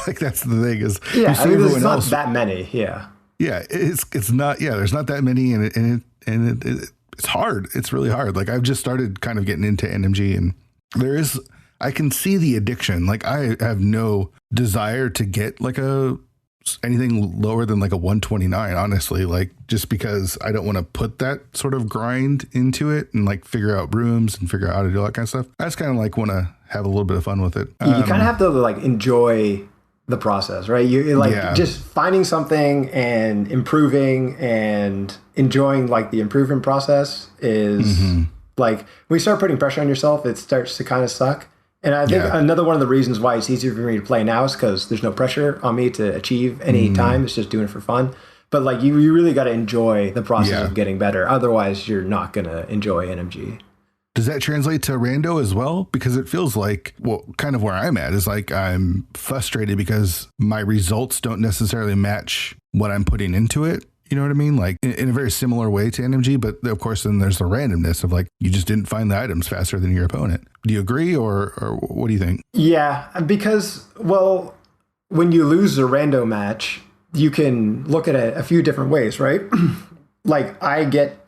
Like that's the thing is. Yeah. I mean, there's not that many. Yeah. Yeah, it's not. Yeah, there's not that many, and it's hard. It's really hard. Like I've just started kind of getting into NMG, and I can see the addiction. Like I have no desire to get like anything lower than like a 129. Honestly, like just because I don't want to put that sort of grind into it and like figure out rooms and figure out how to do all that kind of stuff. I just kind of like want to have a little bit of fun with it. You kind of have to like enjoy the process, right? You like just finding something and improving and enjoying like the improvement process is like when you start putting pressure on yourself, it starts to kind of suck. And I think another one of the reasons why it's easier for me to play now is because there's no pressure on me to achieve any time. It's just doing it for fun. But like you really got to enjoy the process of getting better. Otherwise, you're not going to enjoy NMG. Does that translate to rando as well? Because it feels like, well, kind of where I'm at is like I'm frustrated because my results don't necessarily match what I'm putting into it. You know what I mean? Like in a very similar way to NMG, but of course, then there's the randomness of like, you just didn't find the items faster than your opponent. Do you agree or what do you think? Yeah, because, well, when you lose a rando match, you can look at it a few different ways, right? Like I get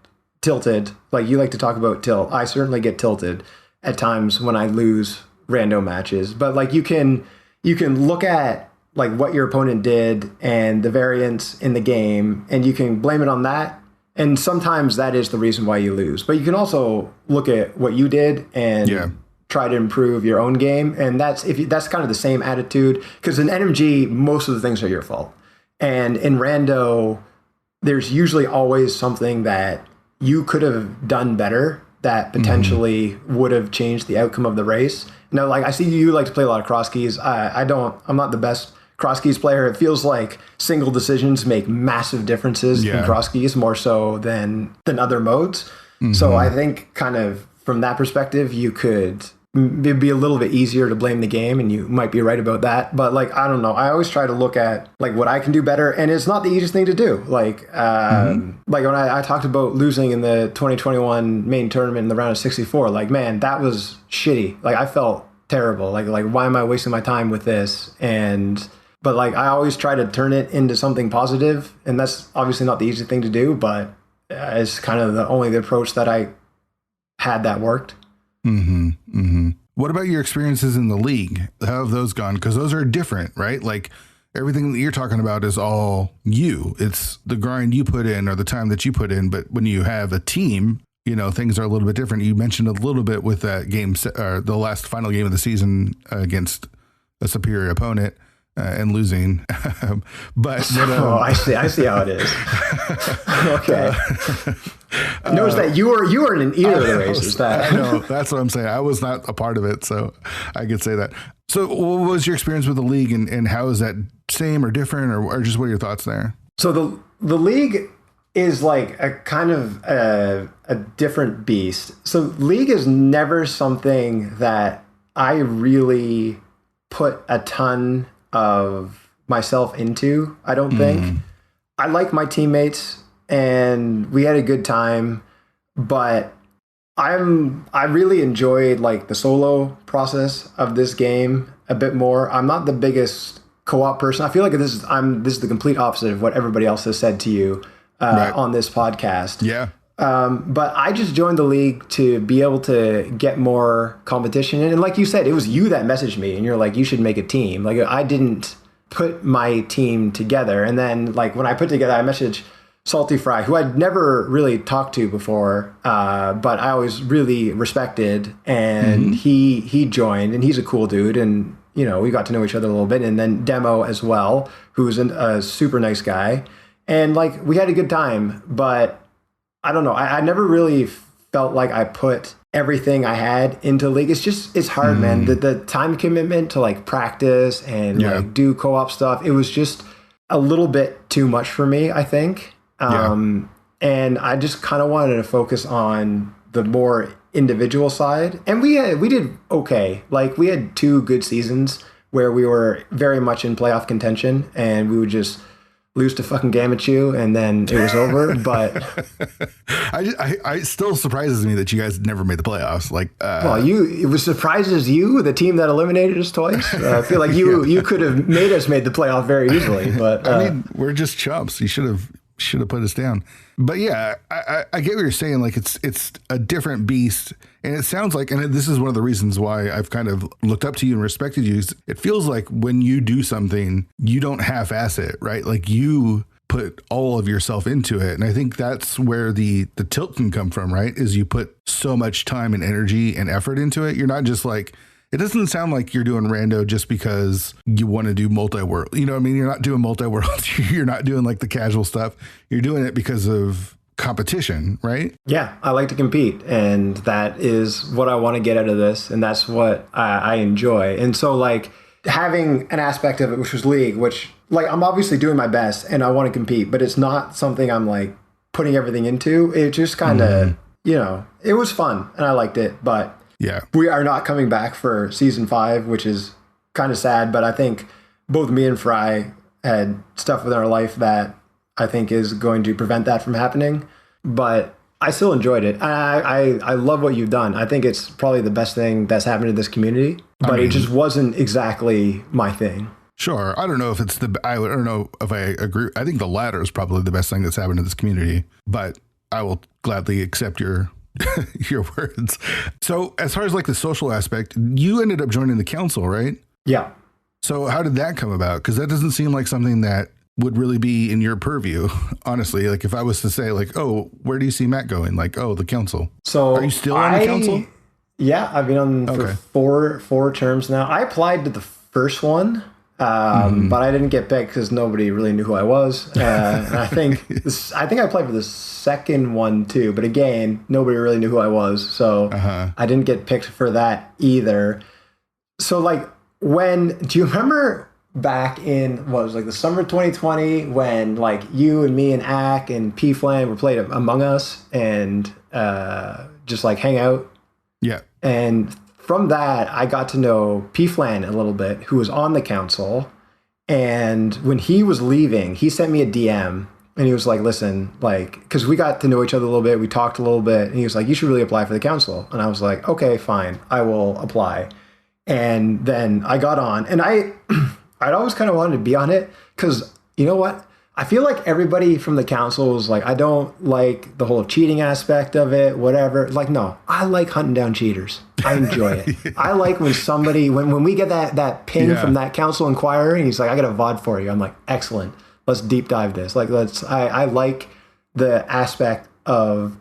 tilted, like you like to talk about tilt. I certainly get tilted at times when I lose rando matches, but like you can look at like what your opponent did and the variance in the game, and you can blame it on that. And sometimes that is the reason why you lose. But you can also look at what you did and try to improve your own game. And that's kind of the same attitude, because in NMG, most of the things are your fault. And in Rando, there's usually always something that you could have done better that potentially would have changed the outcome of the race. Now, like, I see you like to play a lot of cross keys. I'm not the best cross keys player. It feels like single decisions make massive differences in cross keys, more so than other modes. So I think kind of from that perspective, it'd be a little bit easier to blame the game, and you might be right about that. But like, I don't know. I always try to look at like what I can do better, and it's not the easiest thing to do. Like, like when I talked about losing in the 2021 main tournament in the round of 64, like, man, that was shitty. Like, I felt terrible. Like why am I wasting my time with this? But like, I always try to turn it into something positive, and that's obviously not the easy thing to do, but it's kind of the approach that I had that worked. What about your experiences in the league? How have those gone? Because those are different, right? Like, everything that you're talking about is all you. It's the grind you put in or the time that you put in. But when you have a team, you know, things are a little bit different. You mentioned a little bit with that game, or the last final game of the season against a superior opponent. And losing, but I see how it is. Okay. Notice that you were in an ear of the race. Is that? I know, that's what I'm saying. I was not a part of it, so I could say that. So, what was your experience with the league, and how is that same or different, or just what are your thoughts there? So the league is like a kind of a different beast. So league is never something that I really put a ton of myself into, I don't think. I like my teammates and we had a good time, but I really enjoyed like the solo process of this game a bit more. I'm not the biggest co-op person. I feel like this is the complete opposite of what everybody else has said to you on this podcast. Yeah. But I just joined the league to be able to get more competition. And like you said, it was you that messaged me and you're like, you should make a team. Like, I didn't put my team together. And then like when I put together, I messaged Salty Fry, who I'd never really talked to before, but I always really respected. And he joined, and he's a cool dude. And, you know, we got to know each other a little bit. And then Demo as well, who's a super nice guy. And like, we had a good time, but I don't know. I never really felt like I put everything I had into league. It's hard, man. The time commitment to like practice and like do co-op stuff. It was just a little bit too much for me, I think. And I just kind of wanted to focus on the more individual side. And we did okay. Like, we had 2 good seasons where we were very much in playoff contention, and we would just lose to fucking Gamachu, and then it was over. But I still surprises me that you guys never made the playoffs. Like, it was surprises you, the team that eliminated us twice. I feel like you could have made the playoff very easily. But I mean, we're just chumps. You should have put us down. But yeah, I get what you're saying. Like, it's a different beast. And it sounds like, and this is one of the reasons why I've kind of looked up to you and respected you, is it feels like when you do something, you don't half-ass it, right? Like, you put all of yourself into it. And I think that's where the tilt can come from, right? Is you put so much time and energy and effort into it. You're not just like, it doesn't sound like you're doing rando just because you want to do multi-world. You know what I mean? You're not doing multi-world. You're not doing like the casual stuff. You're doing it because of competition, right? Yeah, I like to compete, and that is what I want to get out of this, and that's what I enjoy. And so like having an aspect of it, which was league, which like I'm obviously doing my best and I want to compete, but it's not something I'm like putting everything into. It just kind of, you know, it was fun and I liked it, but yeah, we are not coming back for season 5, which is kind of sad. But I think both me and Fry had stuff within our life that I think is going to prevent that from happening. But I still enjoyed it. I love what you've done. I think it's probably the best thing that's happened to this community, but it just wasn't exactly my thing. Sure. I don't know if I don't know if I agree. I think the latter is probably the best thing that's happened to this community, but I will gladly accept your your words. So as far as like the social aspect, you ended up joining the council, right? Yeah. So how did that come about? Because that doesn't seem like something that would really be in your purview, honestly. Like if I was to say like, oh, where do you see Matt going? Like, oh, the council. So are you still on the council? Yeah, I've been on for four terms now. I applied to the first one, but I didn't get picked because nobody really knew who I was. And I think I applied for the second one too, but again, nobody really knew who I was, so I didn't get picked for that either. So like, do you remember back in what was like the summer of 2020 when like you and me and Ack and P Flan were playing Among Us and just like hang out? Yeah. And from that, I got to know P Flan a little bit, who was on the council. And when he was leaving, he sent me a DM and he was like, listen, like, because we got to know each other a little bit. We talked a little bit. And he was like, you should really apply for the council. And I was like, okay, fine. I will apply. And then I got on. And I'd always kind of wanted to be on it because, you know what? I feel like everybody from the council was like, I don't like the whole cheating aspect of it, whatever. Like, no, I like hunting down cheaters. I enjoy it. I like when somebody, when we get that ping from that council inquirer and he's like, I got a VOD for you. I'm like, excellent. Let's deep dive this. Like, I like the aspect of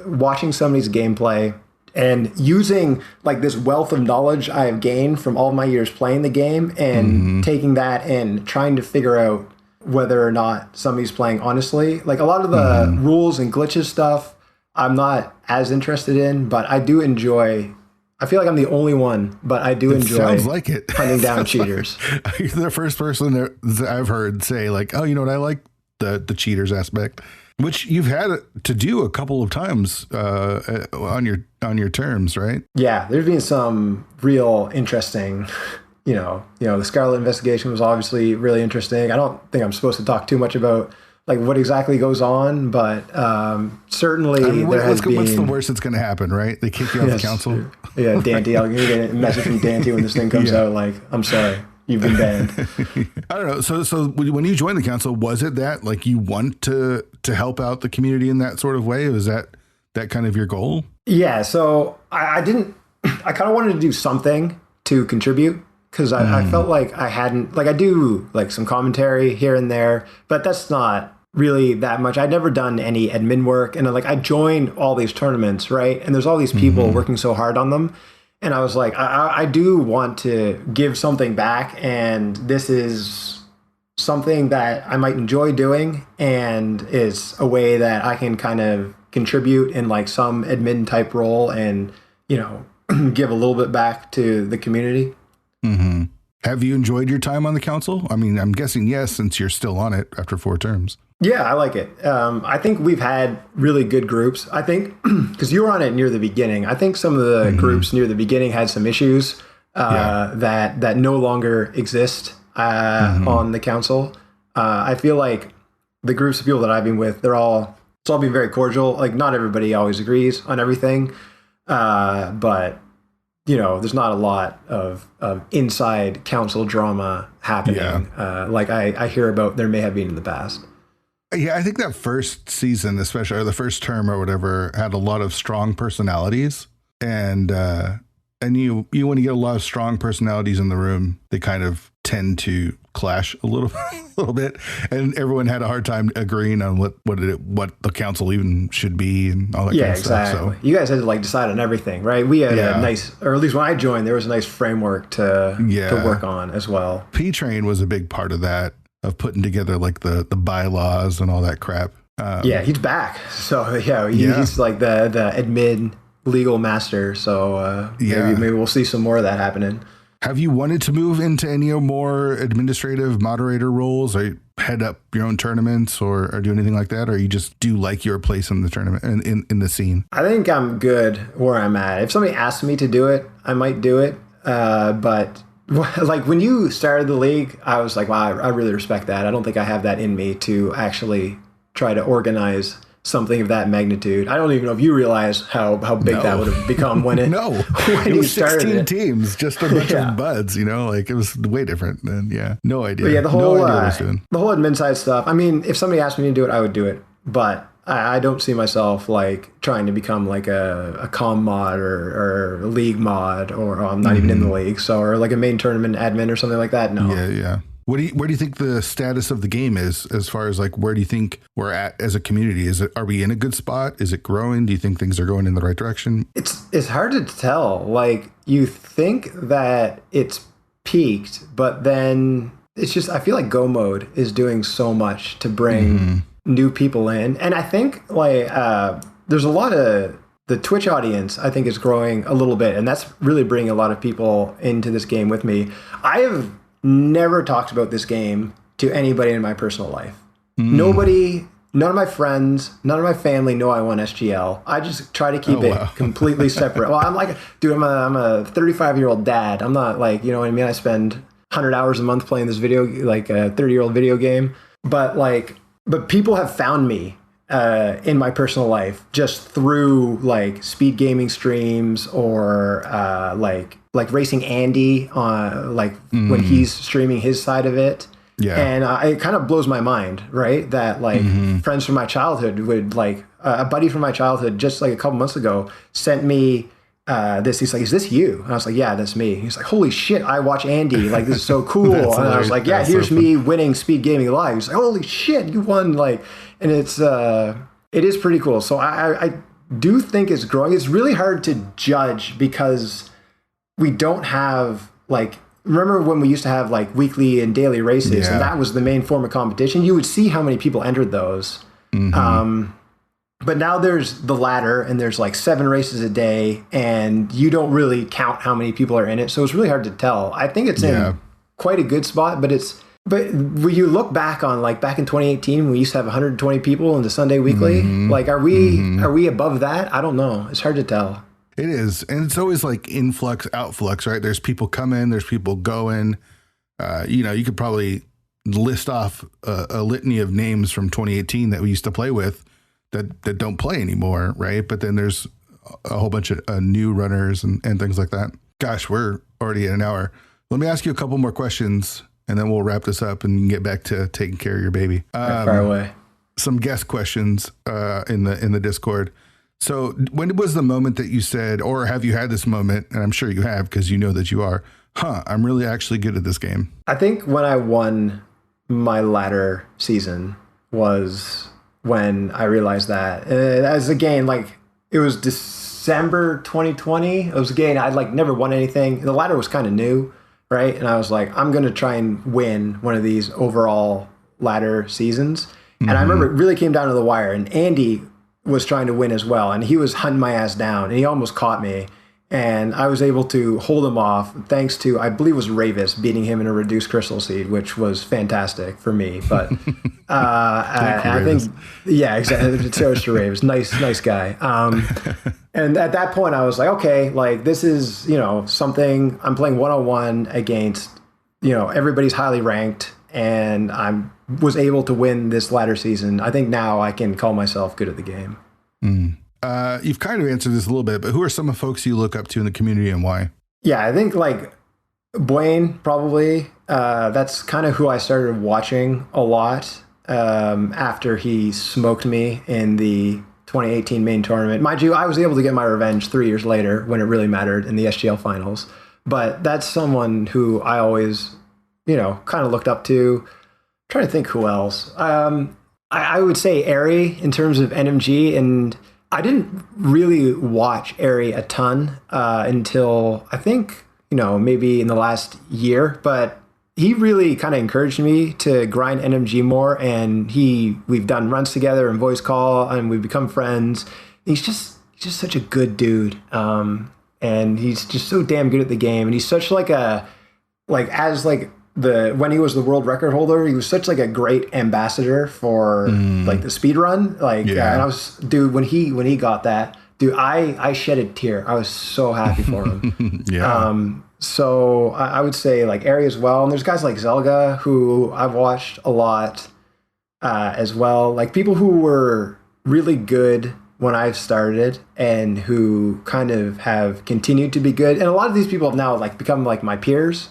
watching somebody's gameplay and using like this wealth of knowledge I have gained from all of my years playing the game and taking that and trying to figure out whether or not somebody's playing honestly. Like a lot of the rules and glitches stuff, I'm not as interested in, but I do enjoy. I feel like I'm the only one, but I do enjoy sounds like it. hunting down cheaters. You're the first person that I've heard say like, oh, you know what? I like the cheaters aspect, which you've had to do a couple of times on your terms, right? Yeah, there's been some real interesting. You know, the Scarlet investigation was obviously really interesting. I don't think I'm supposed to talk too much about like what exactly goes on, but certainly what's the worst that's going to happen, right? They kick you off the council. True. Yeah, Dante, I'll get a message from Dante when this thing comes out. Like, I'm sorry, you've been banned. I don't know. So when you joined the council, was it that like you want to help out the community in that sort of way? Was that kind of your goal? Yeah. So I kind of wanted to do something to contribute. Because I felt like I hadn't, like I do like some commentary here and there, but that's not really that much. I'd never done any admin work. And like I joined all these tournaments, right? And there's all these people working so hard on them. And I was like, I do want to give something back. And this is something that I might enjoy doing. And is a way that I can kind of contribute in like some admin type role and, you know, give a little bit back to the community. Mm-hmm. Have you enjoyed your time on the council? I mean, I'm guessing yes, since you're still on it after 4 terms. Yeah, I like it. I think we've had really good groups. I think because you were on it near the beginning. I think some of the groups near the beginning had some issues that no longer exist on the council. I feel like the groups of people that I've been with, it's all been very cordial. Like not everybody always agrees on everything, but you know, there's not a lot of inside council drama happening like I hear about there may have been in the past. Yeah, I think that first season, especially, or the first term or whatever, had a lot of strong personalities. And you when you get a lot of strong personalities in the room, they kind of tend to clash a little bit. And everyone had a hard time agreeing on what the council even should be and all that kind of stuff. Yeah, exactly. You guys had to like decide on everything, right? We had a nice, or at least when I joined, there was a nice framework to work on as well. P-Train was a big part of that, of putting together like the bylaws and all that crap. He's back. So he's like the admin legal master. So maybe we'll see some more of that happening. Have you wanted to move into any more administrative moderator roles, or head up your own tournaments, or do anything like that? Or you just do like your place in the tournament and in the scene? I think I'm good where I'm at. If somebody asked me to do it, I might do it. But like when you started the league, I was like, wow, I really respect that. I don't think I have that in me to actually try to organize something of that magnitude. I don't even know if you realize how big that would have become when it when it was 16 teams, just a bunch of buds, you know, like it was way different than no idea. But yeah, the whole admin side stuff. I mean, if somebody asked me to do it, I would do it. But I don't see myself like trying to become like a comm mod or a league mod, or I'm not even in the league, so, or like a main tournament admin or something like that. No. Yeah. Where do you think the status of the game is, as far as like, where do you think we're at as a community? Are we in a good spot? Is it growing? Do you think things are going in the right direction? It's hard to tell. Like, you think that it's peaked, but then it's just, I feel like Go Mode is doing so much to bring new people in. And I think like there's a lot of the Twitch audience, I think, is growing a little bit, and that's really bringing a lot of people into this game with me. I have never talked about this game to anybody in my personal life. Nobody, none of my friends, none of my family know I won SGL. I just try to keep it completely separate. Well, I'm like, dude, I'm a 35-year-old dad. I'm not like, you know what I mean? I spend 100 hours a month playing this video, like a 30-year-old video game. But people have found me in my personal life just through like speed gaming streams, or like Racing Andy on when he's streaming his side of it. Yeah. And it kind of blows my mind, right? That like friends from my childhood would like a buddy from my childhood just like a couple months ago sent me this. He's like, "Is this you?" And I was like, "Yeah, that's me." He's like, "Holy shit, I watch Andy. Like, this is so cool." And I was like, "Yeah, here's me winning Speed Gaming Live." He's like, "Holy shit, you won!" Like, and it is pretty cool. So I do think it's growing. It's really hard to judge because we don't have like, remember when we used to have like weekly and daily races, and that was the main form of competition. You would see how many people entered those. But now there's the ladder, and there's like 7 races a day, and you don't really count how many people are in it. So it's really hard to tell. I think it's in quite a good spot, but when you look back on like back in 2018, we used to have 120 people in the Sunday Weekly. Like, are we above that? I don't know. It's hard to tell. It is. And it's always like influx, outflux, right? There's people coming, there's people going. You could probably list off a litany of names from 2018 that we used to play with that don't play anymore, right? But then there's a whole bunch of new runners and things like that. Gosh, we're already at an hour. Let me ask you a couple more questions, and then we'll wrap this up and get back to taking care of your baby. Far away. Some guest questions in the Discord. So when was the moment that you said, or have you had this moment, and I'm sure you have because you know that you are, I'm really actually good at this game? I think when I won my ladder season was when I realized that. As a game, like, it was December 2020. It was a game I'd like never won anything. The ladder was kind of new, right? And I was like, I'm going to try and win one of these overall ladder seasons. And I remember it really came down to the wire, and Andy was trying to win as well, and he was hunting my ass down, and he almost caught me, and I was able to hold him off thanks to, I believe it was Ravis beating him in a reduced crystal seed, which was fantastic for me. But I think, yeah, exactly. So to Ravis, nice guy. And at that point, I was like, okay, like, this is, something. I'm playing 101 against, everybody's highly ranked, and was able to win this ladder season. I think now I can call myself good at the game. You've kind of answered this a little bit, but who are some of the folks you look up to in the community, and why? Yeah, I think like Blaine, probably. That's kind of who I started watching a lot after he smoked me in the 2018 main tournament. Mind you, I was able to get my revenge 3 years later when it really mattered in the SGL finals. But that's someone who I always, kind of looked up to. I'm trying to think who else. I would say Ari in terms of NMG, and I didn't really watch Ari a ton until I think, maybe in the last year, but he really kind of encouraged me to grind NMG more, and we've done runs together and voice call, and we've become friends. He's just such a good dude. And he's just so damn good at the game, and he's such when he was the world record holder, he was such like a great ambassador for like the speed run. And I was, dude, when he got that, dude, I shed a tear. I was so happy for him. So I would say like Ari as well. And there's guys like Zelga who I've watched a lot as well. Like people who were really good when I started and who kind of have continued to be good. And a lot of these people have now like become like my peers.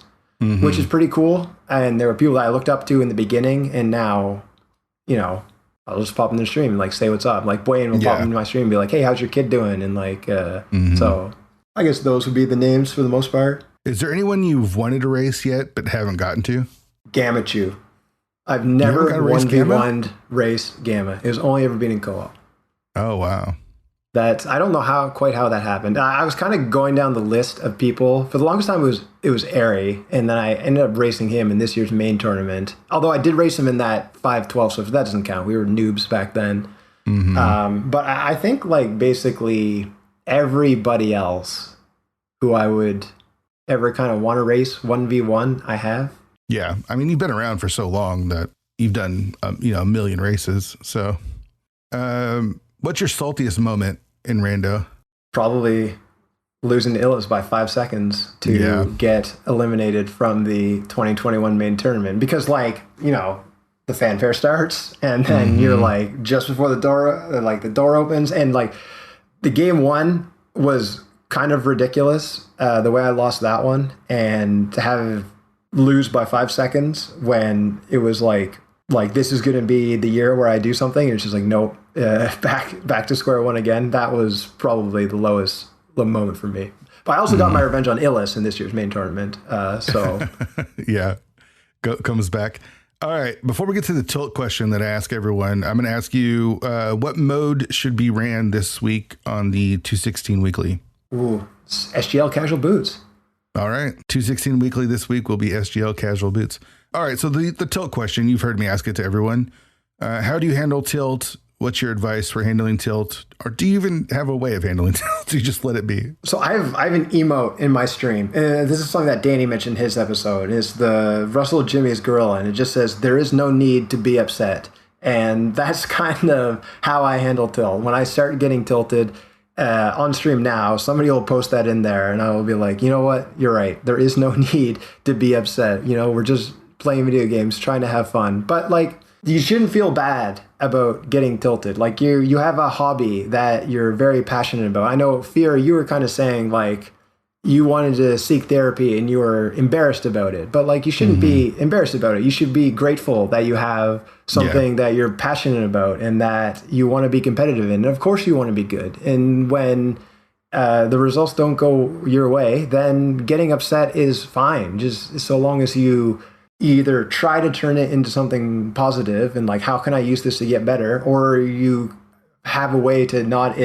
Which is pretty cool. And there were people that I looked up to in the beginning, and now, I'll just pop in the stream and like say what's up. Like Blaine will pop into my stream and be like, hey, how's your kid doing? And like, so I guess those would be the names for the most part. Is there anyone you've wanted to race yet but haven't gotten to? Gamma Chew. I've never 1v1'd race Gamma. It was only ever been in co-op. Oh, wow. I don't know quite how that happened. I was kind of going down the list of people. For the longest time, it was Airy, and then I ended up racing him in this year's main tournament. Although I did race him in that 5-12, so that doesn't count. We were noobs back then. But I think like basically everybody else who I would ever kind of want to race 1v1, I have. Yeah, I mean, you've been around for so long that you've done a million races. So, what's your saltiest moment in Rando? Probably losing to Illis by 5 seconds to get eliminated from the 2021 main tournament. Because, like, the fanfare starts, and then you're like just before the door opens, and like the game one was kind of ridiculous the way I lost that one, and to lose by 5 seconds when it was like this is going to be the year where I do something, and it's just like nope, back to square one again. That was probably the lowest moment for me. But I also got my revenge on Illis in this year's main tournament. So yeah, comes back. All right, before we get to the tilt question that I ask everyone, I'm going to ask you what mode should be ran this week on the 216 weekly? Ooh, SGL casual boots. All right. 216 weekly this week will be SGL casual boots. All right. So the tilt question, you've heard me ask it to everyone. How do you handle tilt? What's your advice for handling tilt? Or do you even have a way of handling tilt? Do you just let it be? So I have an emote in my stream. This is something that Danny mentioned in his episode. It's the Russell Jimmy's Gorilla. And it just says, there is no need to be upset. And that's kind of how I handle tilt. When I start getting tilted, on stream now, somebody will post that in there and I will be like, you know what? You're right. There is no need to be upset. We're just playing video games, trying to have fun. But like, you shouldn't feel bad about getting tilted. Like you have a hobby that you're very passionate about. I know, Fear, you were kind of saying like you wanted to seek therapy and you were embarrassed about it. But like, you shouldn't be embarrassed about it. You should be grateful that you have something that you're passionate about and that you want to be competitive in. And of course you want to be good. And when the results don't go your way, then getting upset is fine. Just so long as you either try to turn it into something positive and like, how can I use this to get better? Or you have a way to not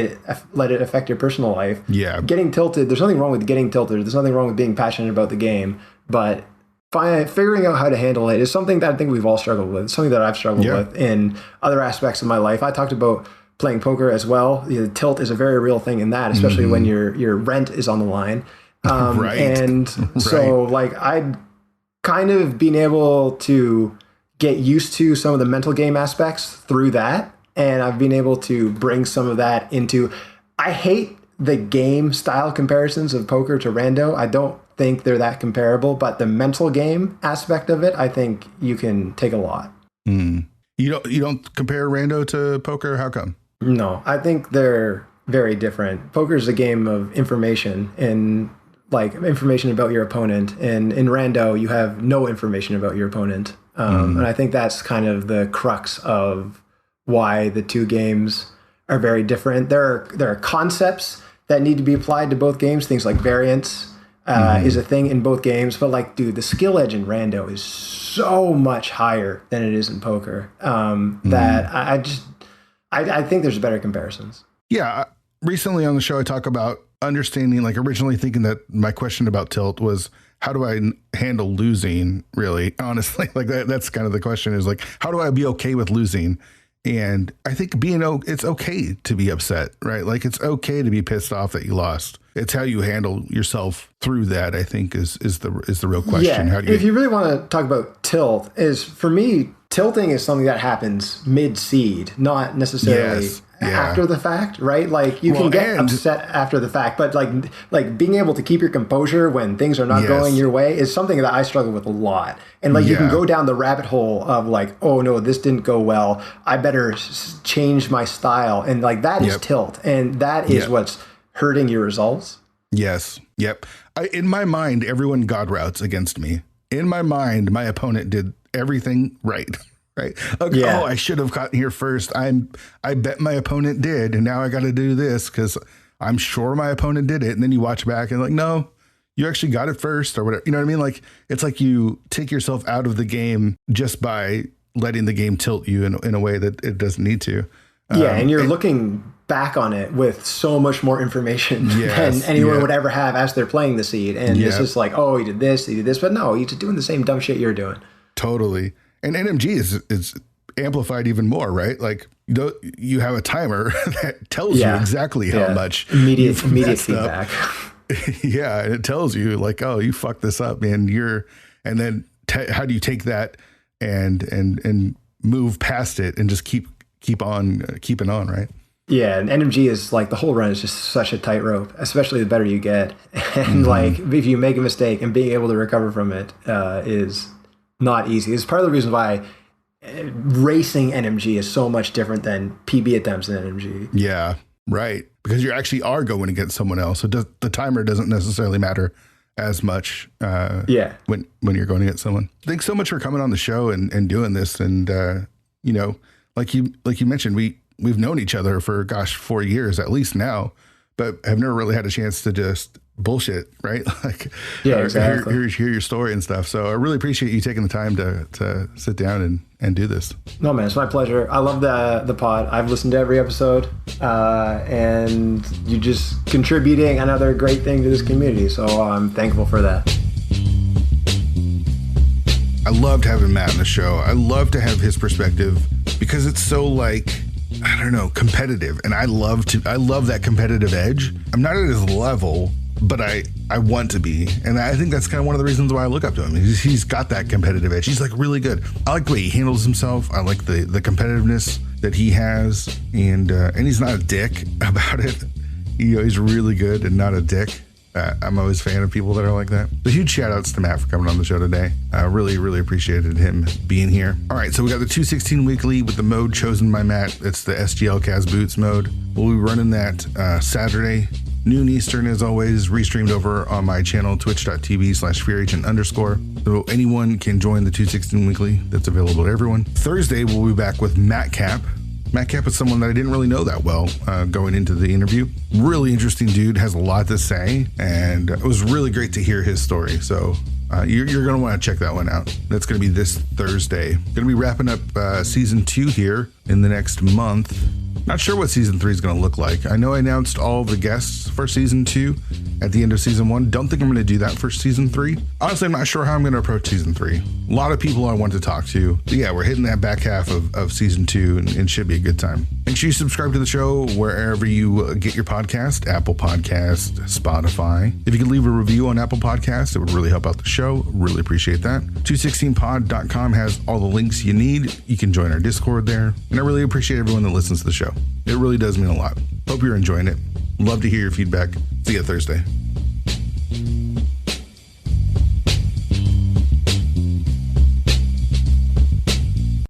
let it affect your personal life. Yeah. Getting tilted, there's nothing wrong with getting tilted. There's nothing wrong with being passionate about the game. But figuring out how to handle it is something that I think we've all struggled with. It's something that I've struggled with in other aspects of my life. I talked about playing poker as well. Tilt is a very real thing in that, especially when your rent is on the line. And so like I'd kind of been able to get used to some of the mental game aspects through that. And I've been able to bring some of that into, I hate the game style comparisons of poker to Rando. I don't think they're that comparable, but the mental game aspect of it, I think you can take a lot. You don't compare Rando to poker? How come? No, I think they're very different. Poker is a game of information and like information about your opponent. And in Rando, you have no information about your opponent. And I think that's kind of the crux of why the two games are very different. There are concepts that need to be applied to both games. Things like variance is a thing in both games. But like, dude, the skill edge in Rando is so much higher than it is in poker that I think there's better comparisons. Yeah. Recently on the show, I talk about understanding, like originally thinking that my question about tilt was, how do I handle losing, really? Honestly, like that's kind of the question is like, how do I be okay with losing? And I think it's okay to be upset, right? Like it's okay to be pissed off that you lost. It's how you handle yourself through that, I think is the real question. Yeah. How do you, if you really want to talk about tilt, is for me, tilting is something that happens mid-seed, not necessarily after the fact, right? Like you can get upset after the fact, but like being able to keep your composure when things are not going your way is something that I struggle with a lot. And like you can go down the rabbit hole of like, oh no, this didn't go well. I better change my style. And like that is tilt. And that is what's hurting your results. Yes. Yep. In my mind, everyone God routes against me. In my mind, my opponent did everything right. right? Okay, oh, I should have gotten here first. I bet my opponent did, and now I got to do this because I'm sure my opponent did it. And then you watch back and like, no, you actually got it first or whatever. You know what I mean? Like, it's like you take yourself out of the game just by letting the game tilt you in a way that it doesn't need to. And you're looking back on it with so much more information than anyone would ever have as they're playing the seed. And it's just like, oh, he did this, but no, he's just doing the same dumb shit you're doing. Totally. And NMG is amplified even more, right? Like, you have a timer that tells you exactly how much immediate feedback. Yeah, and it tells you like, oh, you fucked this up, man. And then how do you take that and move past it and just keep on keeping on, right? Yeah, and NMG is like the whole run is just such a tightrope, especially the better you get. And like if you make a mistake and being able to recover from it is not easy. It's part of the reason why racing NMG is so much different than PB attempts in NMG. Yeah, right. Because you actually are going against someone else. So the timer doesn't necessarily matter as much when you're going against someone. Thanks so much for coming on the show and doing this. And, like you mentioned, we've known each other for, 4 years at least now, but have never really had a chance to just bullshit, right? Like, exactly. Hear your story and stuff. So I really appreciate you taking the time to sit down and do this. No, man, it's my pleasure. I love the pod. I've listened to every episode, and you're just contributing another great thing to this community. So I'm thankful for that. I loved having Matt on the show. I love to have his perspective because it's so like, I don't know, competitive. And I love that competitive edge. I'm not at his level, but I want to be. And I think that's kind of one of the reasons why I look up to him. He's got that competitive edge. He's like really good. I like the way he handles himself. I like the competitiveness that he has. And he's not a dick about it. He's really good and not a dick. I'm always a fan of people that are like that. So huge shout outs to Matt for coming on the show today. I really, really appreciated him being here. All right, so we got the 216 weekly with the mode chosen by Matt. It's the SGL Cas Boots mode. We'll be running that Saturday, noon Eastern, as always, restreamed over on my channel, twitch.tv/fearagent_. So anyone can join the 216 weekly. That's available to everyone. Thursday, we'll be back with Matt Cap. Matt Cap is someone that I didn't really know that well going into the interview. Really interesting dude, has a lot to say, and it was really great to hear his story. So you're going to want to check that one out. That's going to be this Thursday. Going to be wrapping up season 2 here in the next month. Not sure what season 3 is going to look like. I know I announced all the guests for season 2 at the end of season 1. Don't think I'm going to do that for season 3. Honestly, I'm not sure how I'm going to approach season 3. A lot of people I want to talk to. But yeah, we're hitting that back half of season 2 and should be a good time. Make sure you subscribe to the show wherever you get your podcast, Apple Podcast, Spotify. If you could leave a review on Apple Podcasts, it would really help out the show. Really appreciate that. 216pod.com has all the links you need. You can join our Discord there. And I really appreciate everyone that listens to the show. It really does mean a lot. Hope you're enjoying it. Love to hear your feedback. See you Thursday.